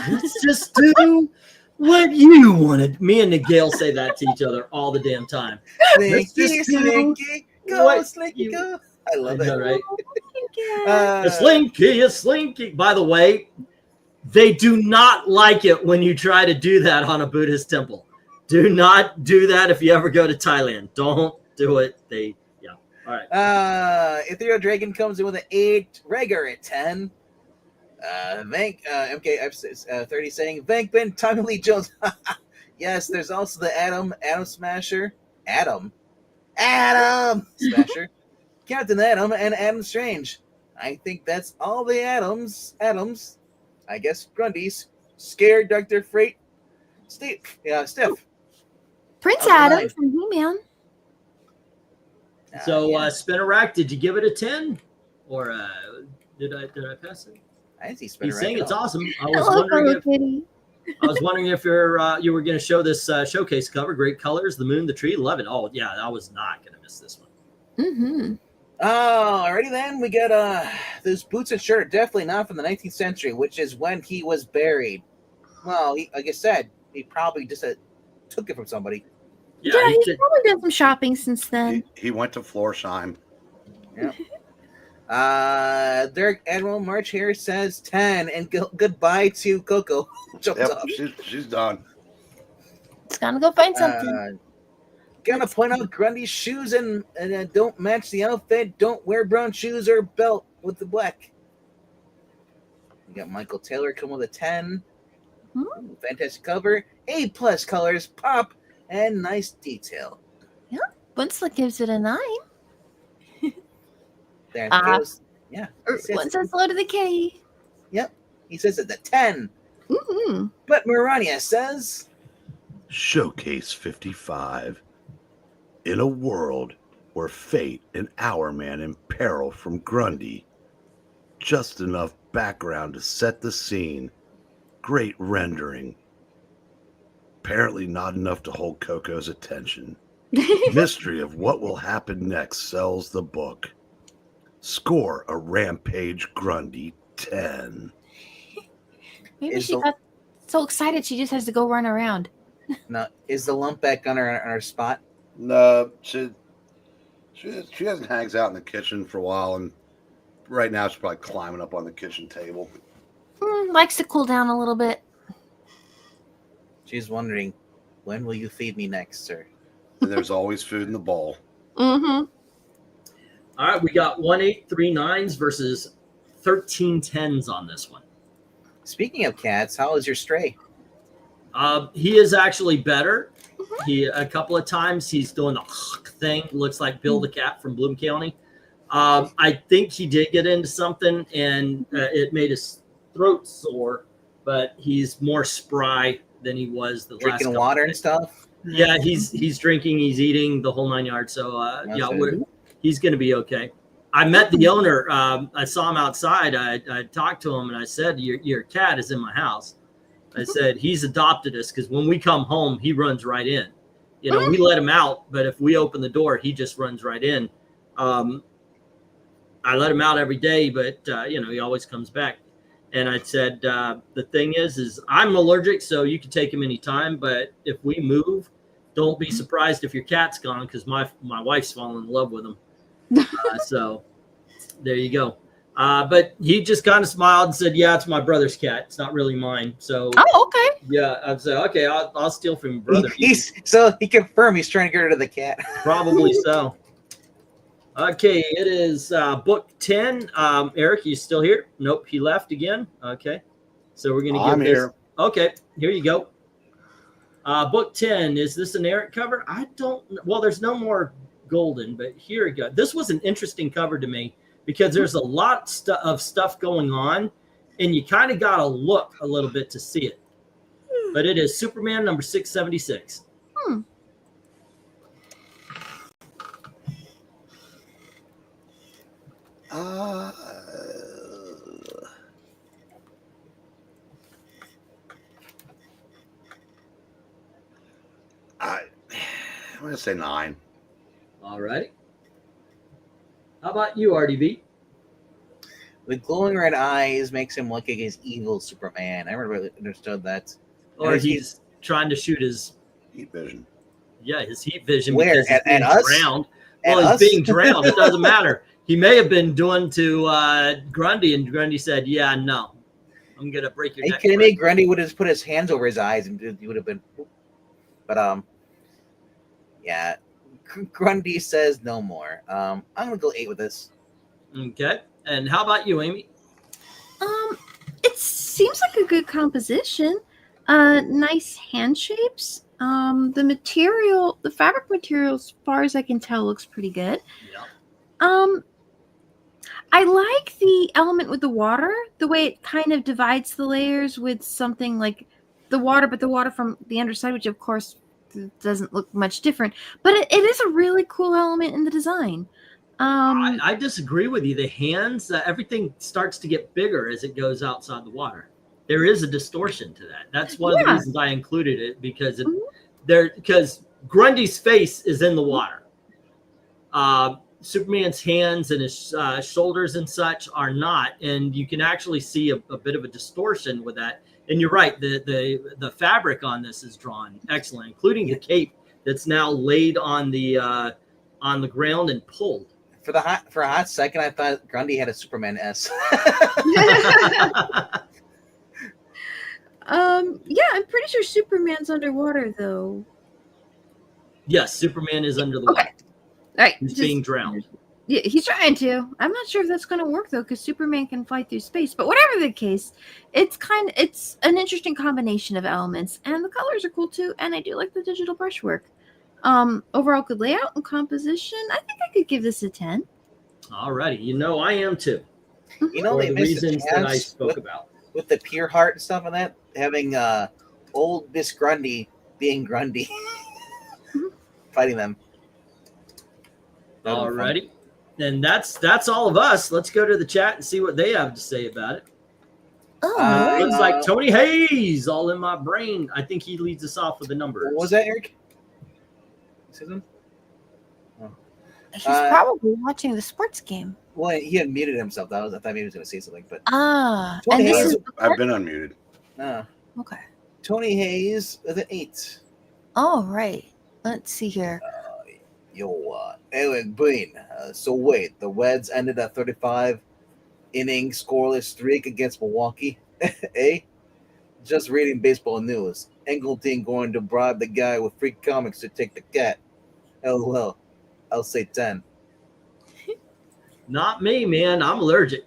Let's just do what you wanted. Me and Nigel say that to each other all the damn time. Let's Slinky, just do slinky, go, what slinky, you- go. I love I know, it. right? Uh, A slinky. By the way, they do not like it when you try to do that on a Buddhist temple. Do not do that if you ever go to Thailand. Don't do it. All right. Ethereal Dragon comes in with an 8. Rhaegar at 10. MK 30 saying VENKMAN, Tommy Lee Jones. Yes, there's also the Atom Smasher. Atom Smasher. Captain Atom and Adam Strange. I think that's all the Atoms. I guess Grundy's scared Dr. Freight. Stiff. Prince How's Adam mine? from He-Man. So, Spinner Rack, did you give it a 10? Or did I pass it? I didn't see Spinner He's Rack saying at it's all. awesome. Hello, fellow kitty. I was wondering if you were going to show this showcase cover. Great colors, the moon, the tree. Love it. Oh, yeah, I was not going to miss this one. Mm-hmm. Oh, alrighty then. We got those boots and shirt are definitely not from the 19th century, which is when he was buried. Well, like I said, he probably just took it from somebody. Yeah, he he's did- probably done some shopping since then. He went to Florsheim. Yeah. Derek Admiral March here says 10, and goodbye to Coco. Jumped Yep, up. she's done. It's gonna go find something. Gonna point out Grundy's shoes and don't match the outfit. Don't wear brown shoes or belt with the black. We got Michael Taylor come with a 10. Ooh, fantastic cover. A+ colors, pop, and nice detail. Winslet gives it a 9. There it goes. Yeah. One says hello to the kitty. Yep. He says it's a 10. Mm-hmm. But Maranya says Showcase 55. In a world where fate and our man in peril from Grundy. Just enough background to set the scene. Great rendering. Apparently not enough to hold Coco's attention. Mystery of what will happen next sells the book. Score a Rampage Grundy 10. Maybe she got so excited she just has to go run around. no. Is the lump back on her spot? No, she hasn't hangs out in the kitchen for a while, and right now she's probably climbing up on the kitchen table. Likes to cool down a little bit. She's wondering, when will you feed me next, sir? And there's always food in the bowl. Mm-hmm. All right, we got 1839s versus 1310s on this one. Speaking of cats, how is your stray? He is actually better. He a couple of times he's doing the thing. Looks like Bill the cat from Bloom County. I think he did get into something and it made his throat sore, but he's more spry than he was the last couple Drinking water and stuff? Yeah, he's drinking, he's eating the whole 9 yards. So yeah, he's going to be okay. I met the owner. I saw him outside. I talked to him and I said, your cat is in my house. I said, he's adopted us because when we come home, he runs right in. You know, we let him out, but if we open the door, he just runs right in. I let him out every day, but, you know, he always comes back. And I said, the thing is I'm allergic, so you can take him anytime. But if we move, don't be surprised if your cat's gone because my wife's fallen in love with him. So there you go. But he just kind of smiled and said, yeah, it's my brother's cat. It's not really mine. So, oh, okay. Yeah, I'd say, okay, I'll steal from your brother. So he confirmed he's trying to get rid of the cat. Probably so. Okay, it is book 10. Eric, you still here? Nope, he left again. Okay, so we're going to give this. Here. Okay, here you go. Book 10. Is this an Eric cover? I don't. Well, there's no more golden, but here we go. This was an interesting cover to me because there's a lot of stuff going on, and you kind of got to look a little bit to see it. But it is Superman number 676. I'm going to say 9. All righty. How about you, RDB? The glowing red eyes makes him look like his evil Superman. I never really understood that. Or he's trying to shoot his heat vision. Yeah, his heat vision. Where? Because he's being us? drowned. At Well, us? he's being drowned. It doesn't matter. He may have been doing to Grundy, and Grundy said, yeah, no. I'm going to break your Are you neck. kidding me? Grundy would have just put his hands over his eyes and he would have been. But, yeah. Grundy says no more. I'm going to go 8 with this. Okay. And how about you, Amy? It seems like a good composition. Nice hand shapes. The material, the fabric material, as far as I can tell, looks pretty good. Yeah. I like the element with the water, the way it kind of divides the layers with something like the water, but the water from the underside, which of course doesn't look much different. But it is a really cool element in the design. I disagree with you. The hands, everything starts to get bigger as it goes outside the water. There is a distortion to that. That's one of the reasons I included it because because Grundy's face is in the water. Superman's hands and his shoulders and such are not, and you can actually see a bit of a distortion with that. And you're right, the fabric on this is drawn excellent, including the cape that's now laid on the ground and pulled. I For a hot second, I thought Grundy had a Superman S. Yeah, I'm pretty sure Superman's underwater though. Yes, Superman is under the Okay. water. All right, He's being drowned. Yeah, he's trying to. I'm not sure if that's going to work though, because Superman can fly through space. But whatever the case, it's an interesting combination of elements, and the colors are cool too. And I do like the digital brushwork. Overall, good layout and composition. I think I could give this a 10. Alrighty, you know I am too. You know, For they the missed the reasons that I chance spoke about. with the pure heart and stuff on that, having old Miss Grundy being Grundy, fighting them. Alrighty. And that's all of us. Let's go to the chat and see what they have to say about it. Oh, Looks like Tony Hayes, all in my brain. I think he leads us off with the numbers. What was that, Eric? Susan? he's probably watching the sports game. Well, he had muted himself. I thought maybe he was going to say something, but Ah, Tony and this Hayes- is I've been unmuted. okay. Tony Hayes with an 8. All right. Let's see here. Anyway, BREEN. So wait, the Reds ended a 35-inning scoreless streak against Milwaukee. Just reading baseball news. Engelton going to bribe the guy with free comics to take the cat. LOL. I'll say 10. Not me, man. I'm allergic.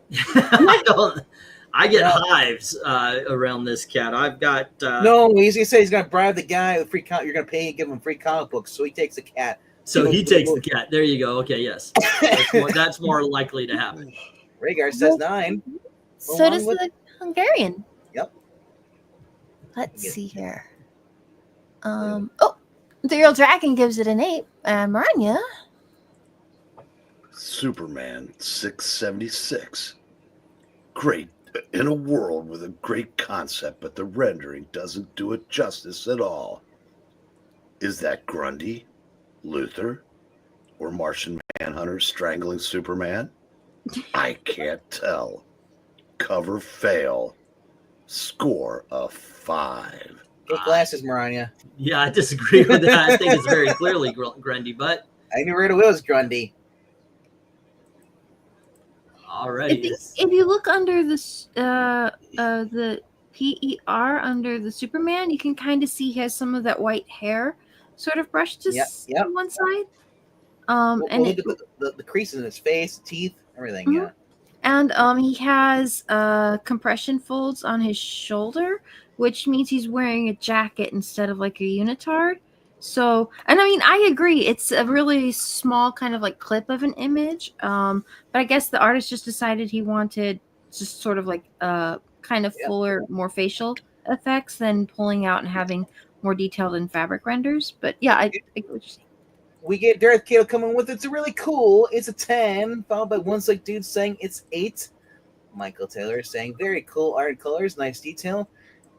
I get hives around this cat. I've got No, he's gonna say he's gonna bribe the guy with free comic. You're gonna pay and give him free comic books, so he takes the cat. So he takes the cat. There you go. Okay, yes. That's more likely to happen. Rhaegar says 9. So Along does with- the Hungarian. Yep. Let's see here. Oh, the Real Dragon gives it an 8. And MARANYA. Superman 676. Great. In a world with a great concept, but the rendering doesn't do it justice at all. Is that Grundy, Luthor, or Martian Manhunter strangling Superman? I can't tell. Cover fail. Score a 5. Those glasses, MARANYA. Yeah, I disagree with that. I think it's very clearly Grundy, but I knew right away it was Grundy. already. If you look under the PER under the Superman, you can kind of see he has some of that white hair sort of brushed to Yep. one side. And look at the creases in his face, teeth, everything. Mhm. Yeah. And he has compression folds on his shoulder, which means he's wearing a jacket instead of like a unitard. So, and I mean, I agree. It's a really small kind of like clip of an image. But I guess the artist just decided he wanted just sort of like kind of fuller, more facial effects than pulling out and having more detailed and fabric renders. But yeah, I get what you're saying. We get Darth Kato coming with it's really cool. It's a 10, followed by One Slick Dude saying it's 8. Michael Taylor saying very cool art colors, nice detail.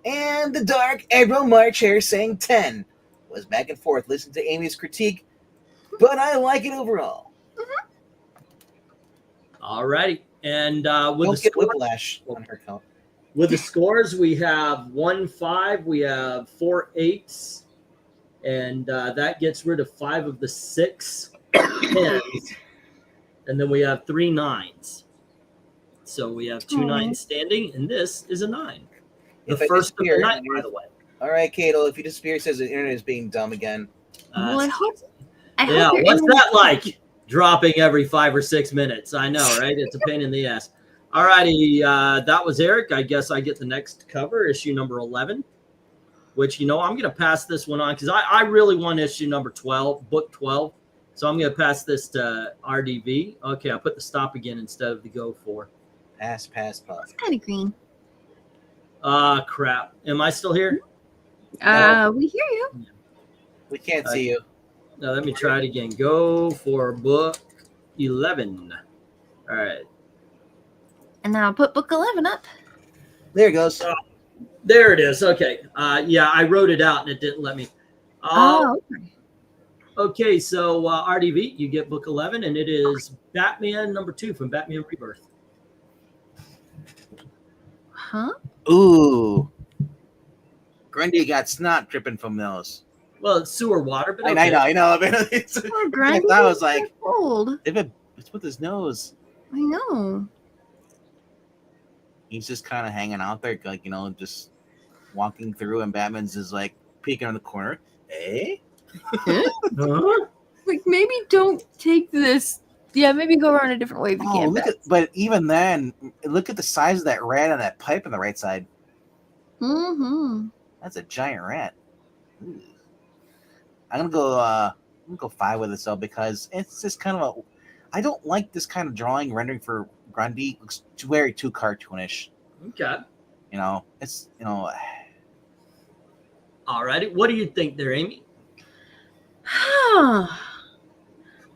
And the Dark Admiral March here saying 10. Was back and forth, listen to Amy's critique, but I like it overall. Alrighty. And Don't get whiplash on her count. with the scores, we have 1 5, we have 4 8s, and that gets rid of 5 of the 6 10s, and then we have 3 9s. So we have 2 9s standing, and this is a 9. The If I first of the disappear, night, by the way. All right, Cato, if you disappear, it says the internet is being dumb again. Well, I hope Yeah, your what's internet- that like? Dropping every 5 or 6 minutes. I know, right? It's a pain in the ass. All righty, that was Eric. I guess I get the next cover, issue number 11, which, you know, I'm going to pass this one on because I really want issue number 12, book 12. So I'm going to pass this to RDV. Okay, I'll put the stop again instead of the go for. Pass, pass. It's kind of green. Crap. Am I still here? We hear you. We can't see you. Now let me try it again. Go for book 11. All right. And now I'll put book 11 up. There it goes. There it is. Okay. Yeah, I wrote it out and it didn't let me. Okay. Okay, so RDV, you get book 11, and it is Batman number 2 from Batman Rebirth. Huh? Ooh. Grundy got snot dripping from those. Well, it's sewer water, but I okay. know. I mean, it's, Oh, Grundy, I was like, cold. if it What's with his nose? I know. He's just kind of hanging out there, like, just walking through, and Batman's just like peeking on the corner. Eh? Huh? Like, maybe don't take this. Yeah, maybe go around a different way if you can. But even then, look at the size of that rat on that pipe on the right side. Mm-hmm. That's a giant rat. Ooh. I'm gonna go 5 with it though, because it's just kind of I don't like this kind of drawing rendering for Grundy. It looks too cartoonish. Okay. It's Alrighty. What do you think there, Amy? I'm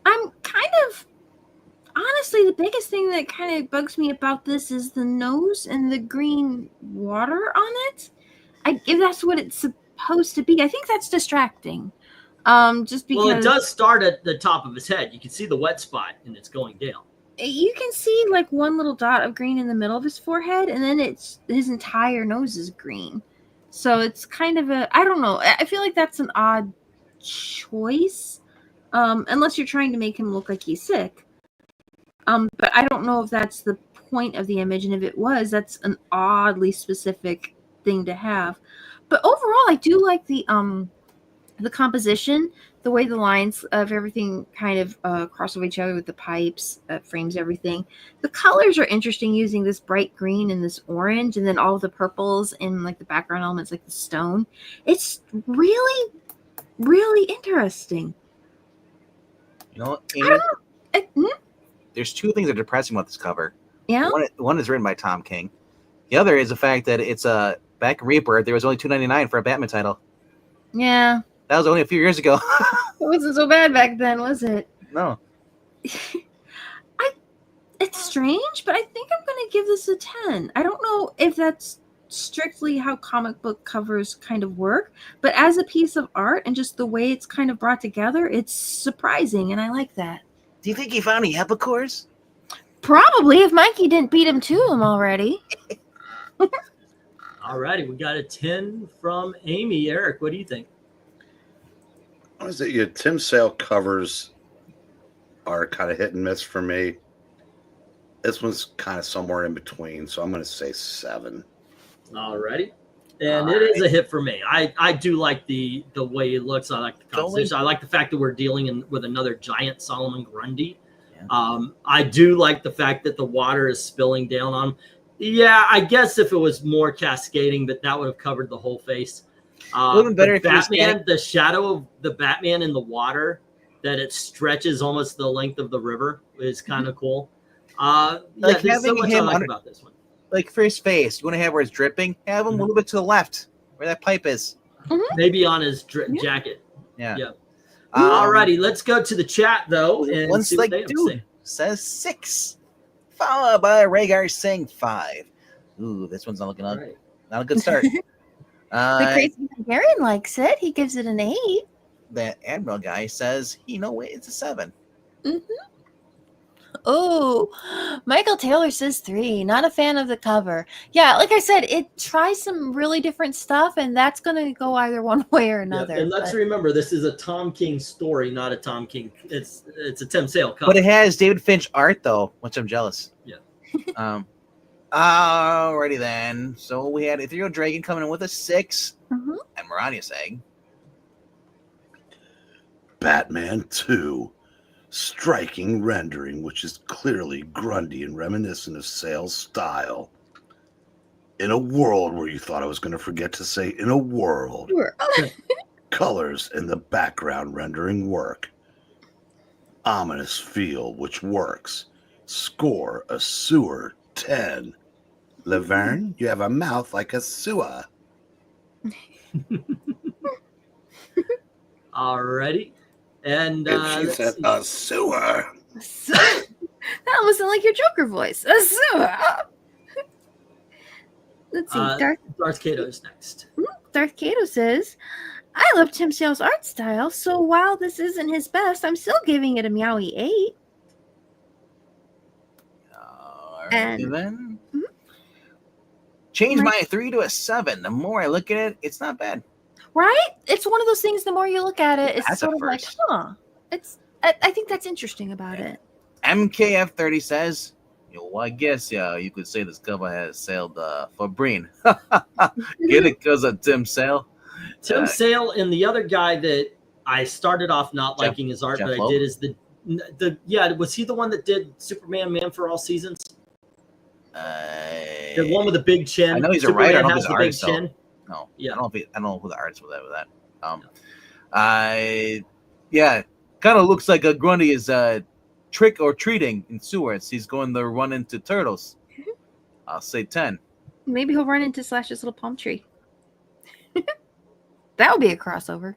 kind of honestly, the biggest thing that kind of bugs me about this is the nose and the green water on it. If that's what it's supposed to be, I think that's distracting. Just because Well, it does start at the top of his head. You can see the wet spot, and it's going down. you can see like one little dot of green in the middle of his forehead, and then his entire nose is green. So it's kind of I don't know. I feel like that's an odd choice, unless you're trying to make him look like he's sick. But I don't know if that's the point of the image, and if it was, that's an oddly specific thing to have. But overall, I do like the composition, the way the lines of everything kind of cross over each other with the pipes, frames everything. The colors are interesting, using this bright green and this orange, and then all the purples and like the background elements, like the stone. It's really, really interesting. Amy, Hmm? there's 2 things that are depressing about this cover. Yeah. One is written by Tom King. The other is the fact that it's back in Rebirth. There was only $2.99 for a Batman title. Yeah. That was only a few years ago. It wasn't so bad back then, was it? No. It's strange, but I think I'm going to give this a 10. I don't know if that's strictly how comic book covers kind of work, but as a piece of art and just the way it's kind of brought together, it's surprising, and I like that. Do you think he found any epicores? Probably, if Mikey didn't beat him to him already. Alrighty, we got a 10 from Amy. Eric, what do you think? What is it? Your Tim Sale covers are kind of hit and miss for me. This one's kind of somewhere in between, so I'm going to say 7. Alrighty. And it is a hit for me. I do like the way it looks. I like the composition. I like the fact that we're dealing with another giant Solomon Grundy. Yeah. I do like the fact that the water is spilling down on him. Yeah, I guess if it was more cascading, but that would have covered the whole face. It would have been better if Batman, the shadow of the Batman in the water, that it stretches almost the length of the river, is kind of cool. There's so much I like about this one. Like for his face, you want to have where it's dripping, have him a little bit to the left, where that pipe is. Maybe on his jacket. Yeah. Alrighty, let's go to the chat though. And one see what slick they dude says 6, followed by Rhaegar saying 5. Ooh, this one's not looking Right. not a good start. The crazy Hungarian likes it. He gives it an 8. That Admiral guy says it's a 7. Oh, Michael Taylor says 3. Not a fan of the cover. Yeah, like I said, it tries some really different stuff, and that's going to go either one way or another. And let's remember, this is a Tom King story, not a Tom King. It's a Tim Sale cover. But it has David Finch art though, which I'm jealous. Yeah. Alrighty then. So we had Ethereal Dragon coming in with a 6, Mhm. and Maranya saying Batman 2. Striking rendering, which is clearly Grundy and reminiscent of Sale's style. In a world where you thought I was going to forget to say in a world, colors in the background rendering work. Ominous feel, which works. Score a sewer 10. Laverne, you have a mouth like a sewer. Alrighty. And If she said a sewer. That almost sounded like your Joker voice. Let's see. Darth Kato is next. Darth Kato says, I love Tim Sale's art style, so while this isn't his best, I'm still giving it a meowy 8. and then change my 3 to a 7. The more I look at it, it's not bad. Right? It's one of those things, the more you look at it, it's That's sort a of like, first. I think that's interesting about it. MKF30 says, "Yo, I guess you could say this cover has sailed for BREEN. Get it because of Tim Sale. Tim Sale and the other guy that I started off not Jeff- liking his art, Jeff but Loeb? I did is the was he the one that did Superman Man for All Seasons? The one with the big chin. I know he's a Superman writer. I don't know has if the he's big artist, though. chin. No, Yeah. I don't know who the artist was with that. Yeah, kind of looks like a Grundy is trick or treating in sewers. He's going to run into turtles. I'll say 10. Maybe he'll run into Slash's little palm tree. That would be a crossover.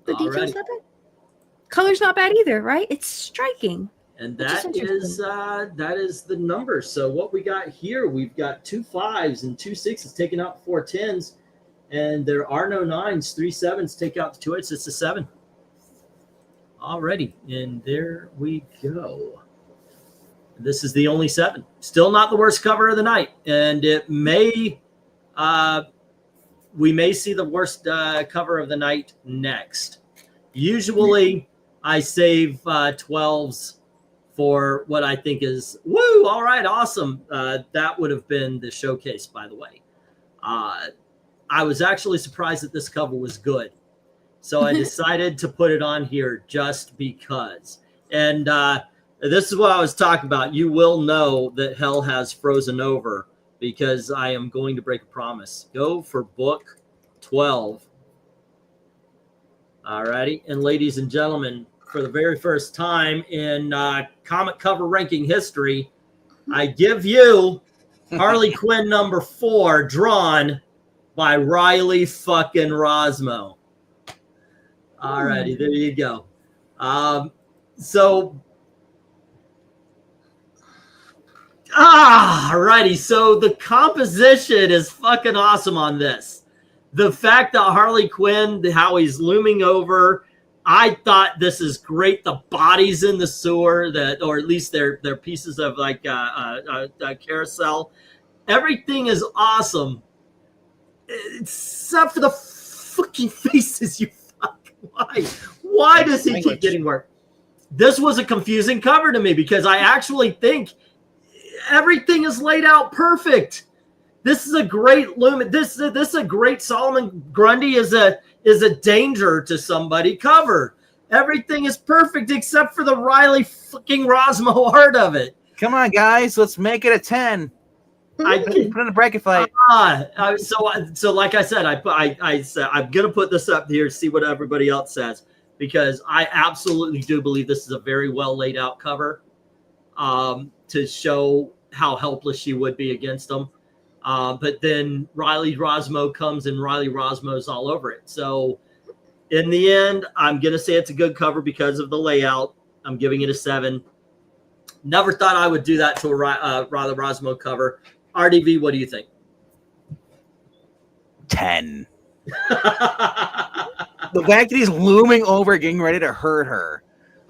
The details Alrighty. not bad. Color's not bad either, right? It's striking. And Which is that is the number. So what we got here, we've got 2 5s and 2 6s taking out 4 10s, and there are no 9s. 3 7s take out the 2 8s. It's a 7. Alrighty, and there we go. This is the only 7. Still not the worst cover of the night, and it may we may see the worst cover of the night next. Usually, I save 12s for what I think is woo. All right, awesome. That would have been the showcase, by the way. I was actually surprised that this cover was good, so I decided to put it on here just because. And this is what I was talking about. You will know that hell has frozen over because I am going to break a promise. Go for book 12. All righty. And ladies and gentlemen, for the very first time in comic cover ranking history, I give you Harley Quinn number 4, drawn by Riley fucking Rosmo. All righty, there you go. Righty. So the composition is fucking awesome on this. The fact that Harley Quinn, how he's looming over, I thought this is great. The bodies in the sewer, or at least they're pieces of like a carousel. Everything is awesome, except for the fucking faces. You fuck. Why does he keep getting work? This was a confusing cover to me because I actually think everything is laid out perfect. This is a great Lumen. This is a great Solomon Grundy is a danger to somebody cover. Everything is perfect except for the Riley fucking Rosmo art of it. Come on, guys, let's make it a 10. I Put in a bracket fight. So like I said, I said I'm gonna put this up here to see what everybody else says because I absolutely do believe this is a very well laid out cover to show how helpless she would be against them. But then Riley Rosmo comes and Riley Rosmo's all over it. So in the end, I'm going to say it's a good cover because of the layout. I'm giving it a 7. Never thought I would do that to a Riley Rosmo cover. RDV, what do you think? 10. The fact that he's looming over, getting ready to hurt her.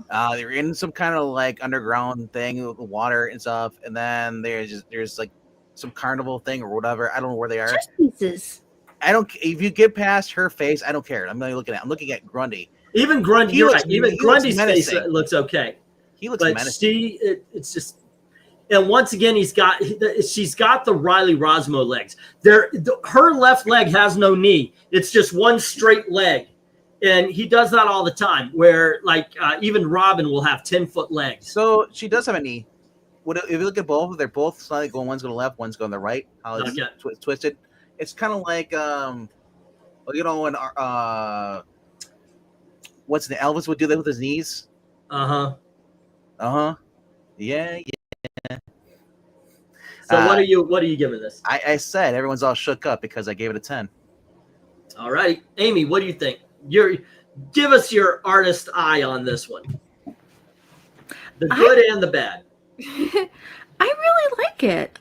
They're in some kind of like underground thing with water and stuff, and then there's like some carnival thing or whatever. I don't know where they are. Chess pieces. I don't. If you get past her face, I don't care. I'm looking at Grundy. Even Grundy, He you're looks- right. Even he Grundy's looks face menacing. looks okay. He looks But menacing. it's just, and once again, she's got the Riley Rosmo legs. Her left leg has no knee. It's just one straight leg. And he does that all the time where like even Robin will have 10-foot legs. So she does have a knee. If you look at both, they're both slightly going. One's going to the left, one's going to the right. How it's Okay. twisted. It's kind of like when what's the Elvis would do that with his knees. Yeah. So what are you giving this? I said everyone's all shook up because I gave it a 10. All right. Amy, what do you think? Give us your artist eye on this one. The good and the bad. I really like it.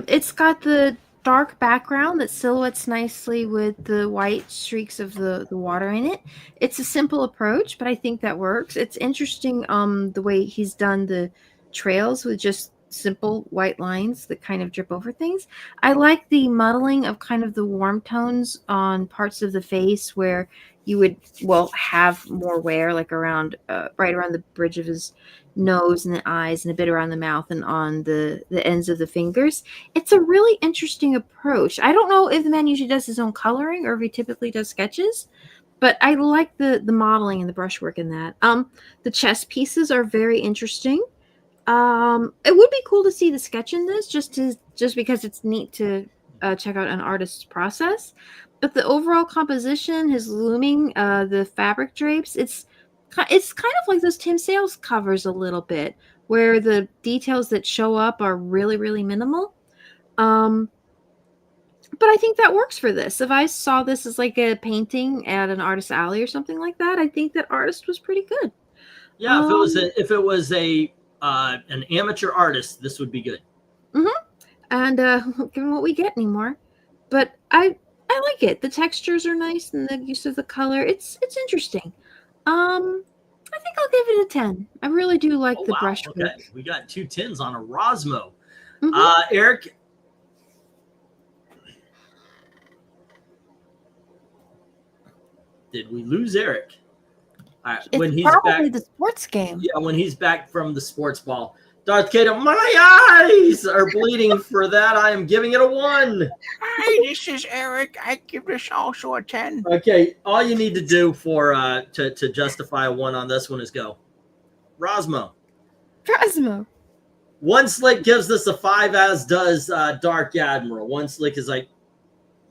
It's got the dark background that silhouettes nicely with the white streaks of the water in it. It's a simple approach, but I think that works. It's interesting the way he's done the trails with just simple white lines that kind of drip over things. I like the muddling of kind of the warm tones on parts of the face where you would have more wear, like around right around the bridge of his nose and the eyes and a bit around the mouth and on the ends of the fingers. It's a really interesting approach. I don't know if the man usually does his own coloring or if he typically does sketches, but I like the modeling and the brushwork in that. The chess pieces are very interesting. It would be cool to see the sketch in this, just because it's neat to check out an artist's process. But the overall composition, his looming, the fabric drapes, it's kind of like those Tim Sales covers a little bit, where the details that show up are really, really minimal. But I think that works for this. If I saw this as like a painting at an artist alley or something like that, I think that artist was pretty good. Yeah, if it was an amateur artist, this would be good. And given what we get anymore, but I like it. The textures are nice and the use of the color. It's interesting. I think I'll give it a 10. I really do like the brushwork. Okay. We got 2 10s on a Rosmo. Mm-hmm. Eric. Did we lose Eric? All right. It's probably the sports game. Yeah, when he's back from the sports ball. Darth Kato, my eyes are bleeding for that. I am giving it a 1. Hi, this is Eric. I give this also a 10. Okay, all you need to do for to justify a 1 on this one is go. Rosmo. One Slick gives this a 5, as does Dark Admiral. One Slick is like,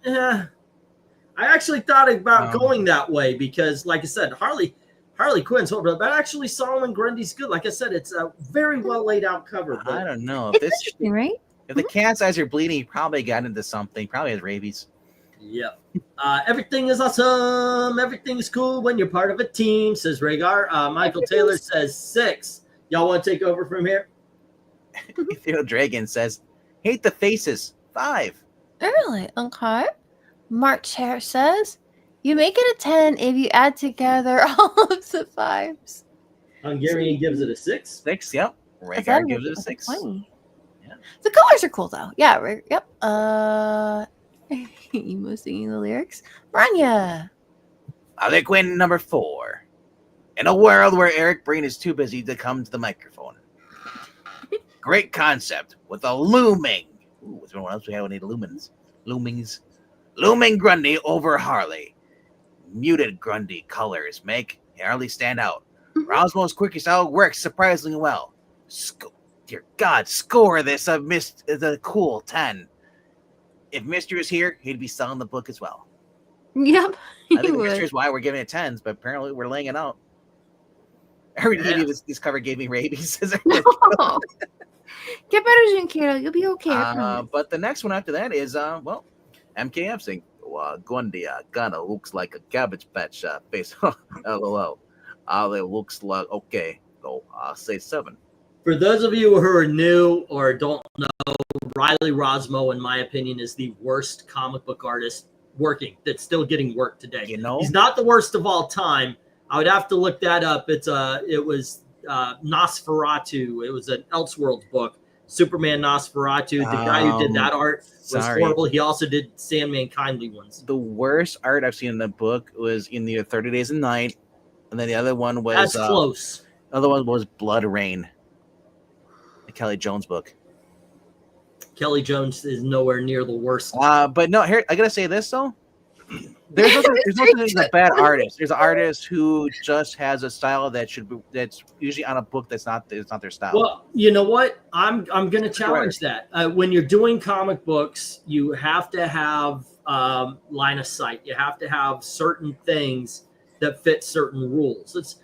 I actually thought about going that way because, like I said, Harley Quinn's horrible, but actually Solomon Grundy's good. Like I said, it's a very well laid out cover. But I don't know. It's interesting, right? If the cat's eyes are bleeding, he probably got into something. He probably has rabies. Yep. Everything is awesome. Everything is cool when you're part of a team, says Rhaegar. Michael Taylor says 6. Y'all want to take over from here? Ethereal Dragon says, hate the faces. 5. Really? Okay. March Hair says, you make it a 10 if you add together all of the 5s. Hungarian gives it a 6. 6, yep. Rhaegar gives it a 6. Yeah. The colors are cool though. Yeah, yep. Emo singing the lyrics. MARANYA. Harley Quinn number 4. In a world where Eric Breen is too busy to come to the microphone. Great concept with a looming. Ooh, what's one else we have? We need lumens. Looming Grundy over Harley. Muted Grundy colors make Harley stand out. Rosmo's quirky style works surprisingly well. Dear God, score this a cool 10. If Mr. is here, he'd be selling the book as well. Yep. I think Mr. is why we're giving it 10s, but apparently we're laying it out. Every day this cover gave me rabies. No. Get better, Junkato. You'll be okay. But the next one after that is, MKF saying, Grundy kind of looks like a Cabbage Patch face. LOL. It looks like, okay. So I'll say 7. For those of you who are new or don't know, Riley Rosmo, in my opinion, is the worst comic book artist working that's still getting work today. You know, he's not the worst of all time. I would have to look that up. It was Nosferatu. It was an Elseworlds book. Superman Nosferatu. The guy who did that art was horrible. He also did Sandman Kindly ones. The worst art I've seen in the book was in the 30 Days a Night, and then the other one was that's close. The other one was Blood Rain, the Kelly Jones book. Kelly Jones is nowhere near the worst. But no, here I gotta say this though. There's no such a bad artist. There's an artist who just has a style that's usually on a book that's not their style. Well, you know what? I'm going to challenge that. When you're doing comic books, you have to have line of sight. You have to have certain things that fit certain rules. It's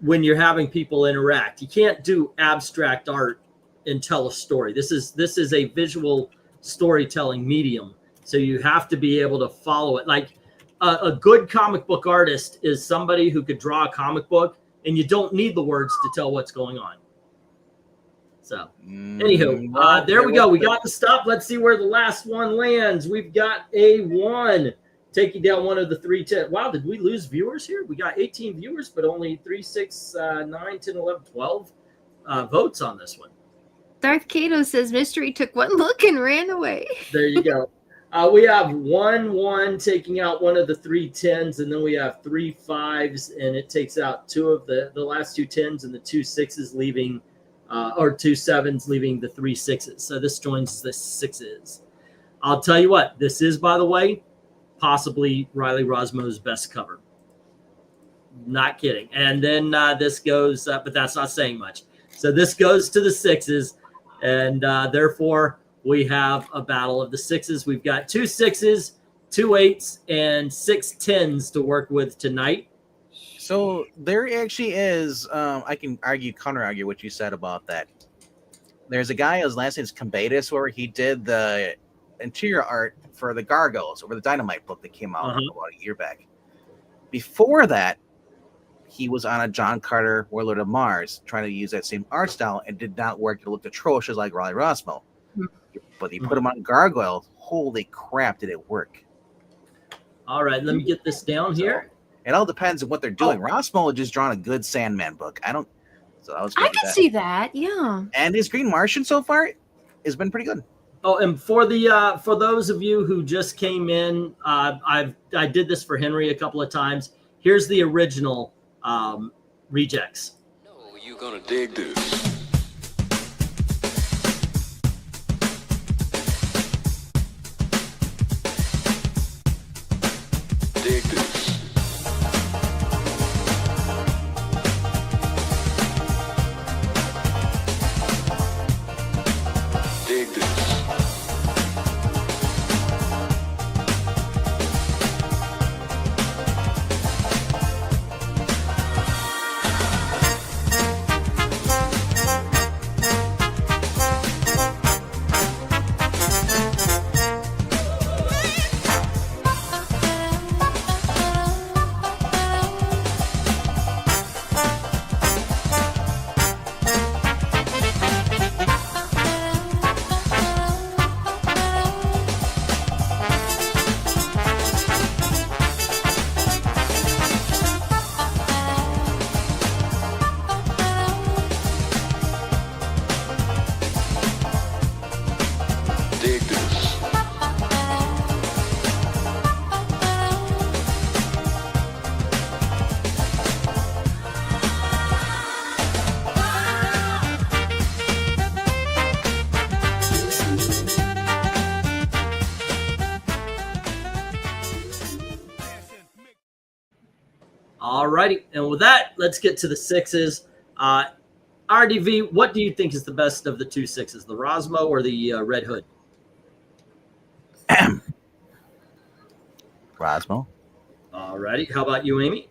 when you're having people interact. You can't do abstract art and tell a story. This is a visual storytelling medium. So you have to be able to follow it. Like a good comic book artist is somebody who could draw a comic book and you don't need the words to tell what's going on. So anywho, there we go. We got the stuff. Let's see where the last one lands. We've got a 1. Take you down one of the 3 10. Wow, did we lose viewers here? We got 18 viewers, but only 3, 6, 9, 10, 11, 12 votes on this one. Darth Kato says Mystery took one look and ran away. There you go. We have 1-1 taking out one of the 3 10s, and then we have 3 5s, and it takes out 2 of the last 2 10s and the 2 6s, leaving or 2 7s, leaving the 3 6s. So this joins the 6s. I'll tell you what, this is, by the way, possibly Riley Rosmo's best cover. Not kidding. And then this goes, but that's not saying much. So this goes to the 6s, and therefore we have a battle of the 6s. We've got 2 6s, 2 8s, and 6 10s to work with tonight. So there actually is, I can counter argue what you said about that. There's a guy, his last name is Combatus, where he did the interior art for the Gargoyles over the Dynamite book that came out about a year back. Before that, he was on a John Carter Warlord of Mars trying to use that same art style and did not work. It looked atrocious like Riley Rosmo. But he put him on Gargoyle. Holy crap, did it work? All right, let me get this down here. It all depends on what they're doing. Rosmo had just drawn a good Sandman book. I can see that, yeah. And his Green Martian so far has been pretty good. Oh, and for the for those of you who just came in, I did this for Henry a couple of times. Here's the original rejects. No, you're gonna dig this. Dig this. Dig this. Dig this. All righty, and with that, let's get to the 6s. RDV, what do you think is the best of the 2 6s, the Rosmo or the Red Hood? Rosmo. All righty, how about you, Amy?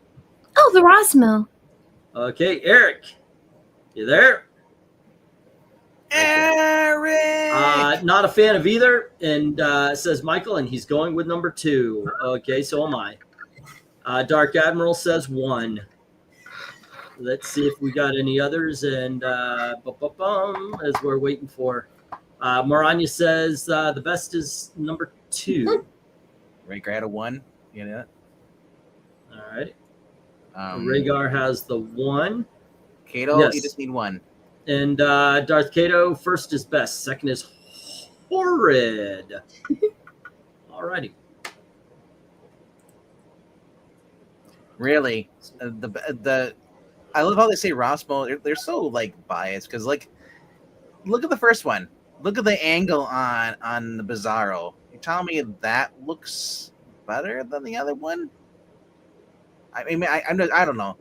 Oh, the Rosmo. Okay, Eric, you there? Eric! Not a fan of either, and says Michael, and he's going with number 2. Okay, so am I. Dark Admiral says 1. Let's see if we got any others, and as we're waiting for. MARANYA says the best is number 2. Ray Grad a 1. You know that? All right. Rhaegar has the 1. Kato, Yes. you just need 1. And Darth Kato, first is best. Second is horrid. All righty. Really, the I love how they say Rosmo. They're so like biased because like, look at the first one. Look at the angle on the Bizarro. You telling me that looks better than the other one? I mean, I don't know.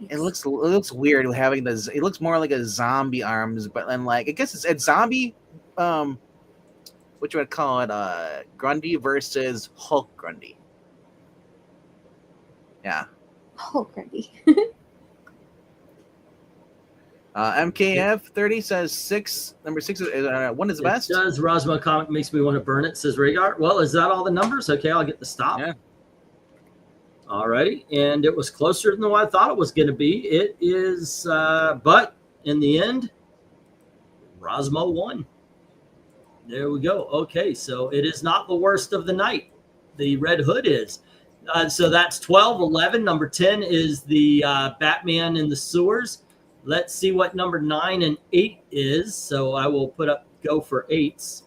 It looks weird having this. It looks more like a zombie arms, but then like I guess it's zombie. What you would call it? Grundy versus Hulk Grundy. Yeah. Hulk Grundy. MKF 30 says 6. Number 6 is 1 is the best. It does. Rosmo comic makes me want to burn it, says Rhaegar. Well, is that all the numbers? Okay, I'll get the stop. Yeah. All righty. And it was closer than what I thought it was going to be. It is, but in the end, Rosmo won. There we go. Okay, so it is not the worst of the night. The Red Hood is. So that's 12, 11. Number 10 is the Batman in the Sewers. Let's see what number 9 and 8 is. So I will put up go for 8s.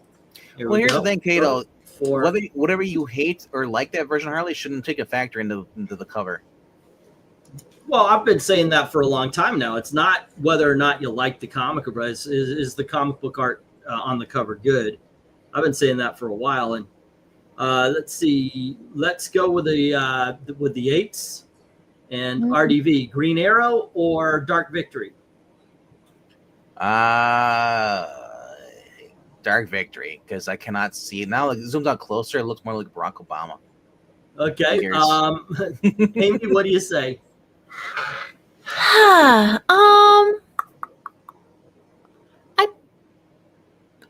Here Well, we here's go. the thing, Kato. For Whatever you hate or like that version of Harley shouldn't take a factor into the cover. well, I've been saying that for a long time now. It's not whether or not you like the comic, but is the comic book art on the cover good? I've been saying that for a while. And let's see. Let's go with the 8s and RDV. Green Arrow or Dark Victory? Dark Victory, because I cannot see it now. Like, it zooms out closer, it looks more like Barack Obama. Okay. Amy, what do you say? I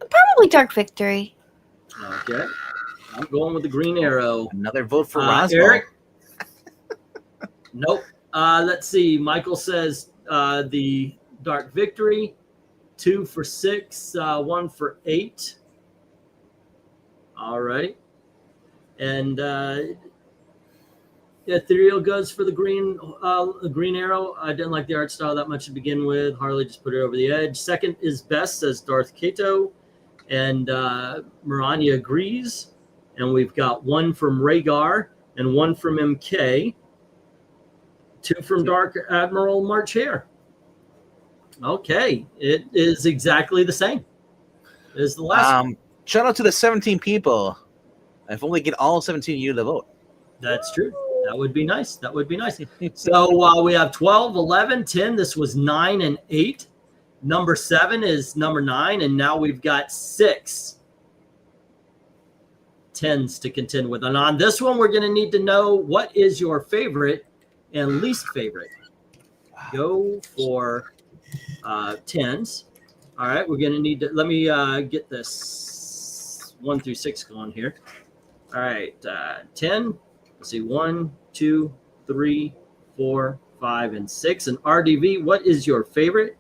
probably Dark Victory. Okay. I'm going with the Green Arrow. Another vote for Roswell. Eric? Nope. Let's see. Michael says the Dark Victory. 2 for 6, 1 for 8. All right. And Ethereal goes for the green Arrow. I didn't like the art style that much to begin with. Harley just put it over the edge. Second is best, says Darth Kato. And MARANYA agrees. And we've got 1 from Rhaegar and 1 from MK. 2 from Dark Admiral March Hare. Okay, it is exactly the same as the last one. Shout out to the 17 people. If only get all 17 of you to vote. That's true. That would be nice. That would be nice. So we have 12, 11, 10. This was 9 and 8. Number 7 is number 9, and now we've got 6 10s to contend with. And on this one, we're going to need to know what is your favorite and least favorite. Go for 10s. All right, we're going to need to, let me get this 1 through 6 going here. All right, 10. Let's see, 1, 2, 3, 4, 5, and 6. And RDV, what is your favorite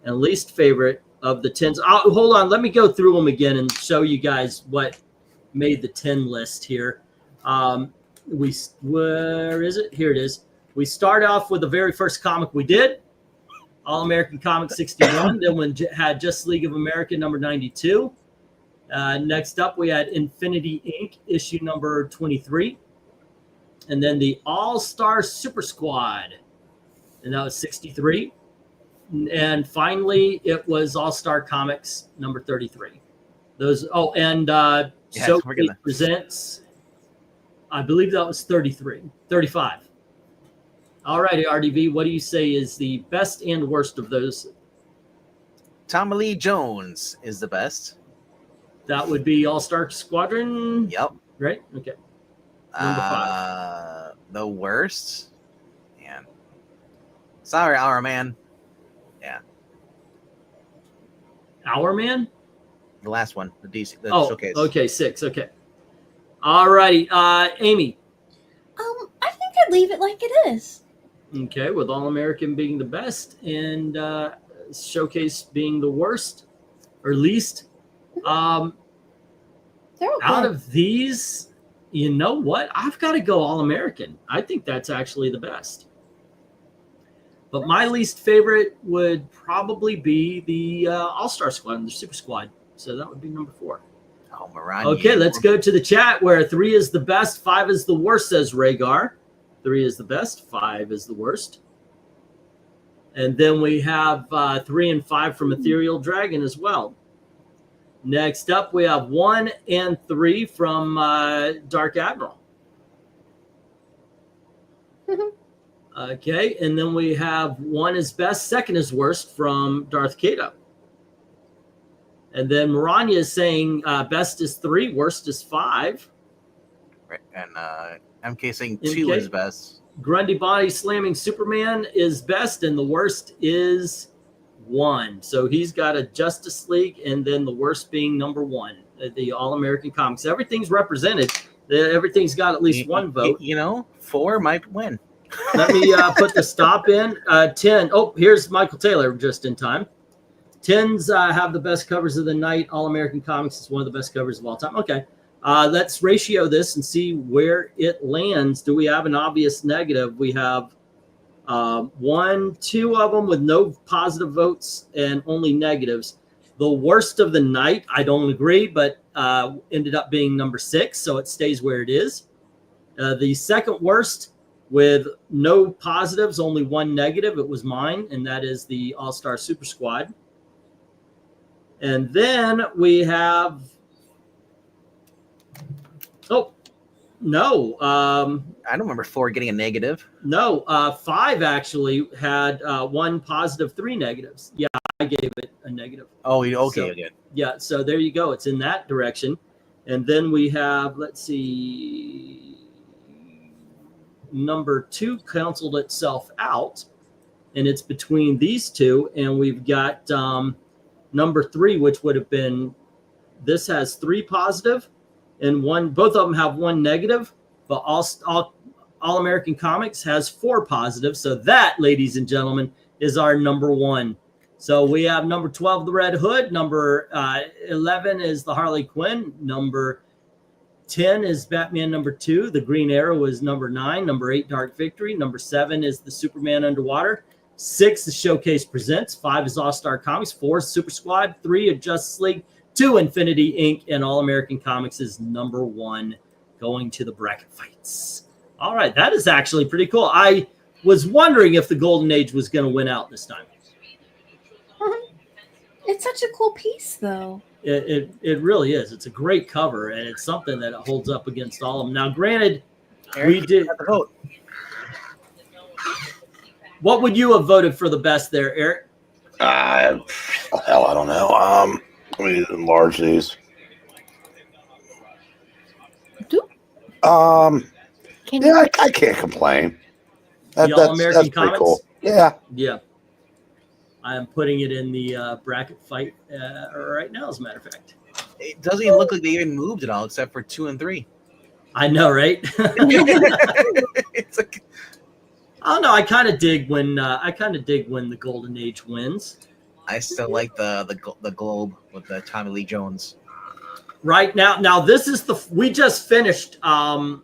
and least favorite of the 10s? Hold on, let me go through them again and show you guys what made the 10 list here. Where is it? Here it is. We start off with the very first comic we did, All-American Comic 61. Then we had Justice League of America number 92. Next up, we had Infinity Inc. issue number 23. And then the All-Star Super Squad, and that was 63. And finally, it was All-Star Comics number 33. Those. Oh, and Sophie Presents, I believe that was 35. All righty, RDV, what do you say is the best and worst of those? Tommy Lee Jones is the best. That would be All-Star Squadron? Yep. Right? Okay. Number 5. The worst? Man. Sorry, Our Man. Yeah. Our Man? The last one. The DC. The showcase. Okay, 6. Okay. All righty. Amy. I think I'd leave it like it is. Okay, with All-American being the best and Showcase being the worst or least. They're okay. Out of these, you know what? I've got to go All-American. I think that's actually the best. But my least favorite would probably be the All-Star Squad, the Super Squad. So that would be number 4. Oh, MARANYA. Okay, let's go to the chat where 3 is the best, 5 is the worst, says Rhaegar. 3 is the best, 5 is the worst. And then we have 3 and 5 from Ethereal Dragon as well. Next up, we have 1 and 3 from Dark Admiral. Okay, and then we have 1 is best, 2nd is worst from Darth Kato. And then MARANYA is saying best is 3, worst is 5. Right. And MK saying 2 is best. Grundy body slamming Superman is best, and the worst is 1. So he's got a Justice League, and then the worst being number 1, the All-American Comics. Everything's represented. Everything's got at least 1 vote. 4 might win. Let me put the stop in. 10. Oh, here's Michael Taylor just in time. 10s have the best covers of the night. All-American Comics is one of the best covers of all time. Okay. Let's ratio this and see where it lands. Do we have an obvious negative? We have Two of them with no positive votes and only negatives. The worst of the night, I don't agree, but ended up being number 6, so it stays where it is. The second worst with no positives, only one negative, it was mine, and that is the All-Star Super Squad. And then we have, no. I don't remember 4 getting a negative. No, 5 actually had 1 positive, 3 negatives. Yeah, I gave it a negative. Oh, okay, So- good. Yeah, so there you go. It's in that direction. And then we have, let's see, number 2 canceled itself out, and it's between these two. And we've got number 3, which would have been, this has 3 positive and 1, both of them have 1 negative, but All American Comics has 4 positive. So that, ladies and gentlemen, is our number 1. So we have number 12, the Red Hood. Number 11 is the Harley Quinn. Number 10 is Batman number 2. The Green Arrow is number 9. Number 8, Dark Victory. Number 7 is the Superman Underwater. 6 is Showcase Presents. 5 is All-Star Comics. 4 is Super Squad. 3 is Justice League. 2, Infinity Inc. And All American Comics is number 1, going to the bracket fights. All right, that is actually pretty cool. I was wondering if the Golden Age was going to win out this time. It's such a cool piece, though. It really is. It's a great cover, and it's something that holds up against all of them. Now, granted, Eric, we did. you have to vote. What would you have voted for the best there, Eric? Hell, I don't know. Let me enlarge these. Can Yeah, I can't complain. The All-American pretty Comics? cool. Yeah. Yeah. I am putting it in the bracket fight right now, as a matter of fact. It doesn't even look like they even moved at all, except for 2 and 3. I know, right? It's like, I don't know. I kind of dig when the Golden Age wins. I still like the Globe with the Tommy Lee Jones. Right now this is we just finished the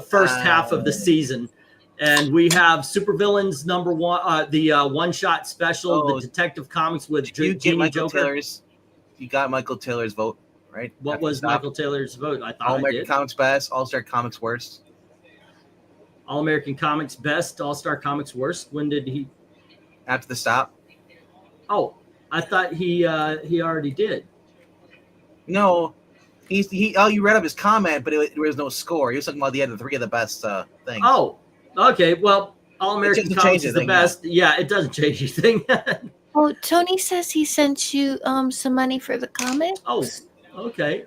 first half of the season, and we have Supervillains number 1, the one-shot special, the Detective Comics with Did you get Genie Michael Joker. Taylor's? You got Michael Taylor's vote, right? What After was the top. Michael Taylor's vote? I thought All I American did. Comics best, All Star Comics worst. All American Comics best, All Star Comics worst. When did he? After the stop. Oh, I thought he already did. No, he. Oh, you read up his comment, but there was no score. He was talking about the other 3 of the best things. Oh, okay. Well, All American doesn't Comics change is the anything, no. best. Yeah, it doesn't change anything. Oh, Tony says he sent you some money for the comics. Oh, okay.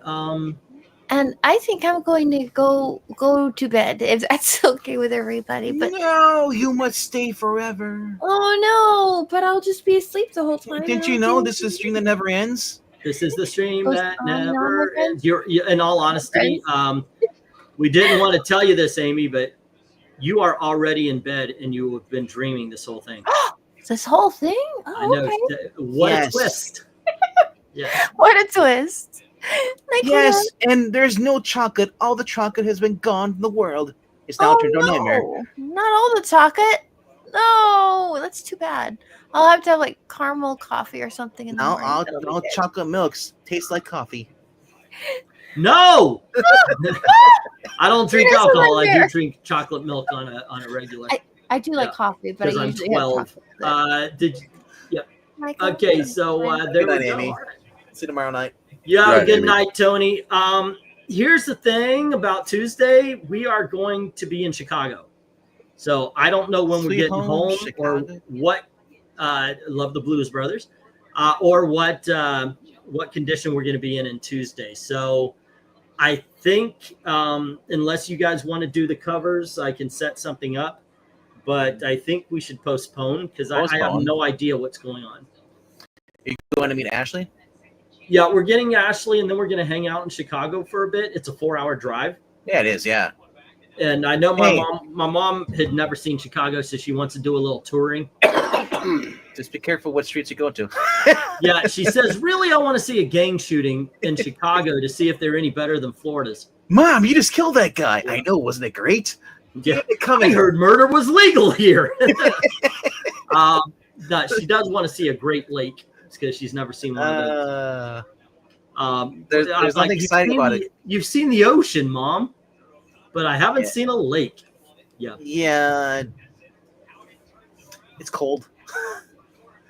And I think I'm going to go to bed if that's okay with everybody. But no, you must stay forever. oh no, but I'll just be asleep the whole time. Didn't you know this is a stream that never ends? This is the stream Goes that on never and on. ends. In all honesty, we didn't want to tell you this, Amy, but you are already in bed and you have been dreaming this whole thing. This whole thing? I Oh, know. okay. What Yes. a twist. Yeah. What a twist. Like, Yes, and there's no chocolate. All the chocolate has been gone from the world. It's now turned to a nightmare. Not all the chocolate. No, that's too bad. I'll have to have like caramel coffee or something in the morning. That'll be All good. chocolate milks taste like coffee. No. I don't drink Here's alcohol. one I do there. drink chocolate milk on a regular. I do like Yeah, coffee, but I 'cause I'm usually 12. have chocolate. Did you, Like, okay? So there Good we night, go. Amy. All right. See you tomorrow night. Yeah, Right, good Amy. night, Tony. Here's the thing about Tuesday. We are going to be in Chicago. So I don't know when Sweet we're getting home, home or Chicago. what love the Blues Brothers. Or what condition we're going to be in Tuesday. So I think unless you guys want to do the covers, I can set something up. But I think we should postpone because I have Postpone. no idea what's going on. You going to meet Ashley? Yeah, we're getting Ashley, and then we're going to hang out in Chicago for a bit. It's a 4-hour drive. Yeah, it is. Yeah. And I know my Hey. mom had never seen Chicago, so she wants to do a little touring. Just be careful what streets you go to. Yeah, she says, really, I want to see a gang shooting in Chicago to see if they're any better than Florida's. Mom, you just killed that guy. I know, wasn't it great? Yeah, It come I here. heard murder was legal here. No, she does want to see a Great Lake because she's never seen one of those. There's I'm nothing exciting about it. You've seen the ocean, Mom, but I haven't Yeah. seen a lake. Yeah, Yeah, it's cold.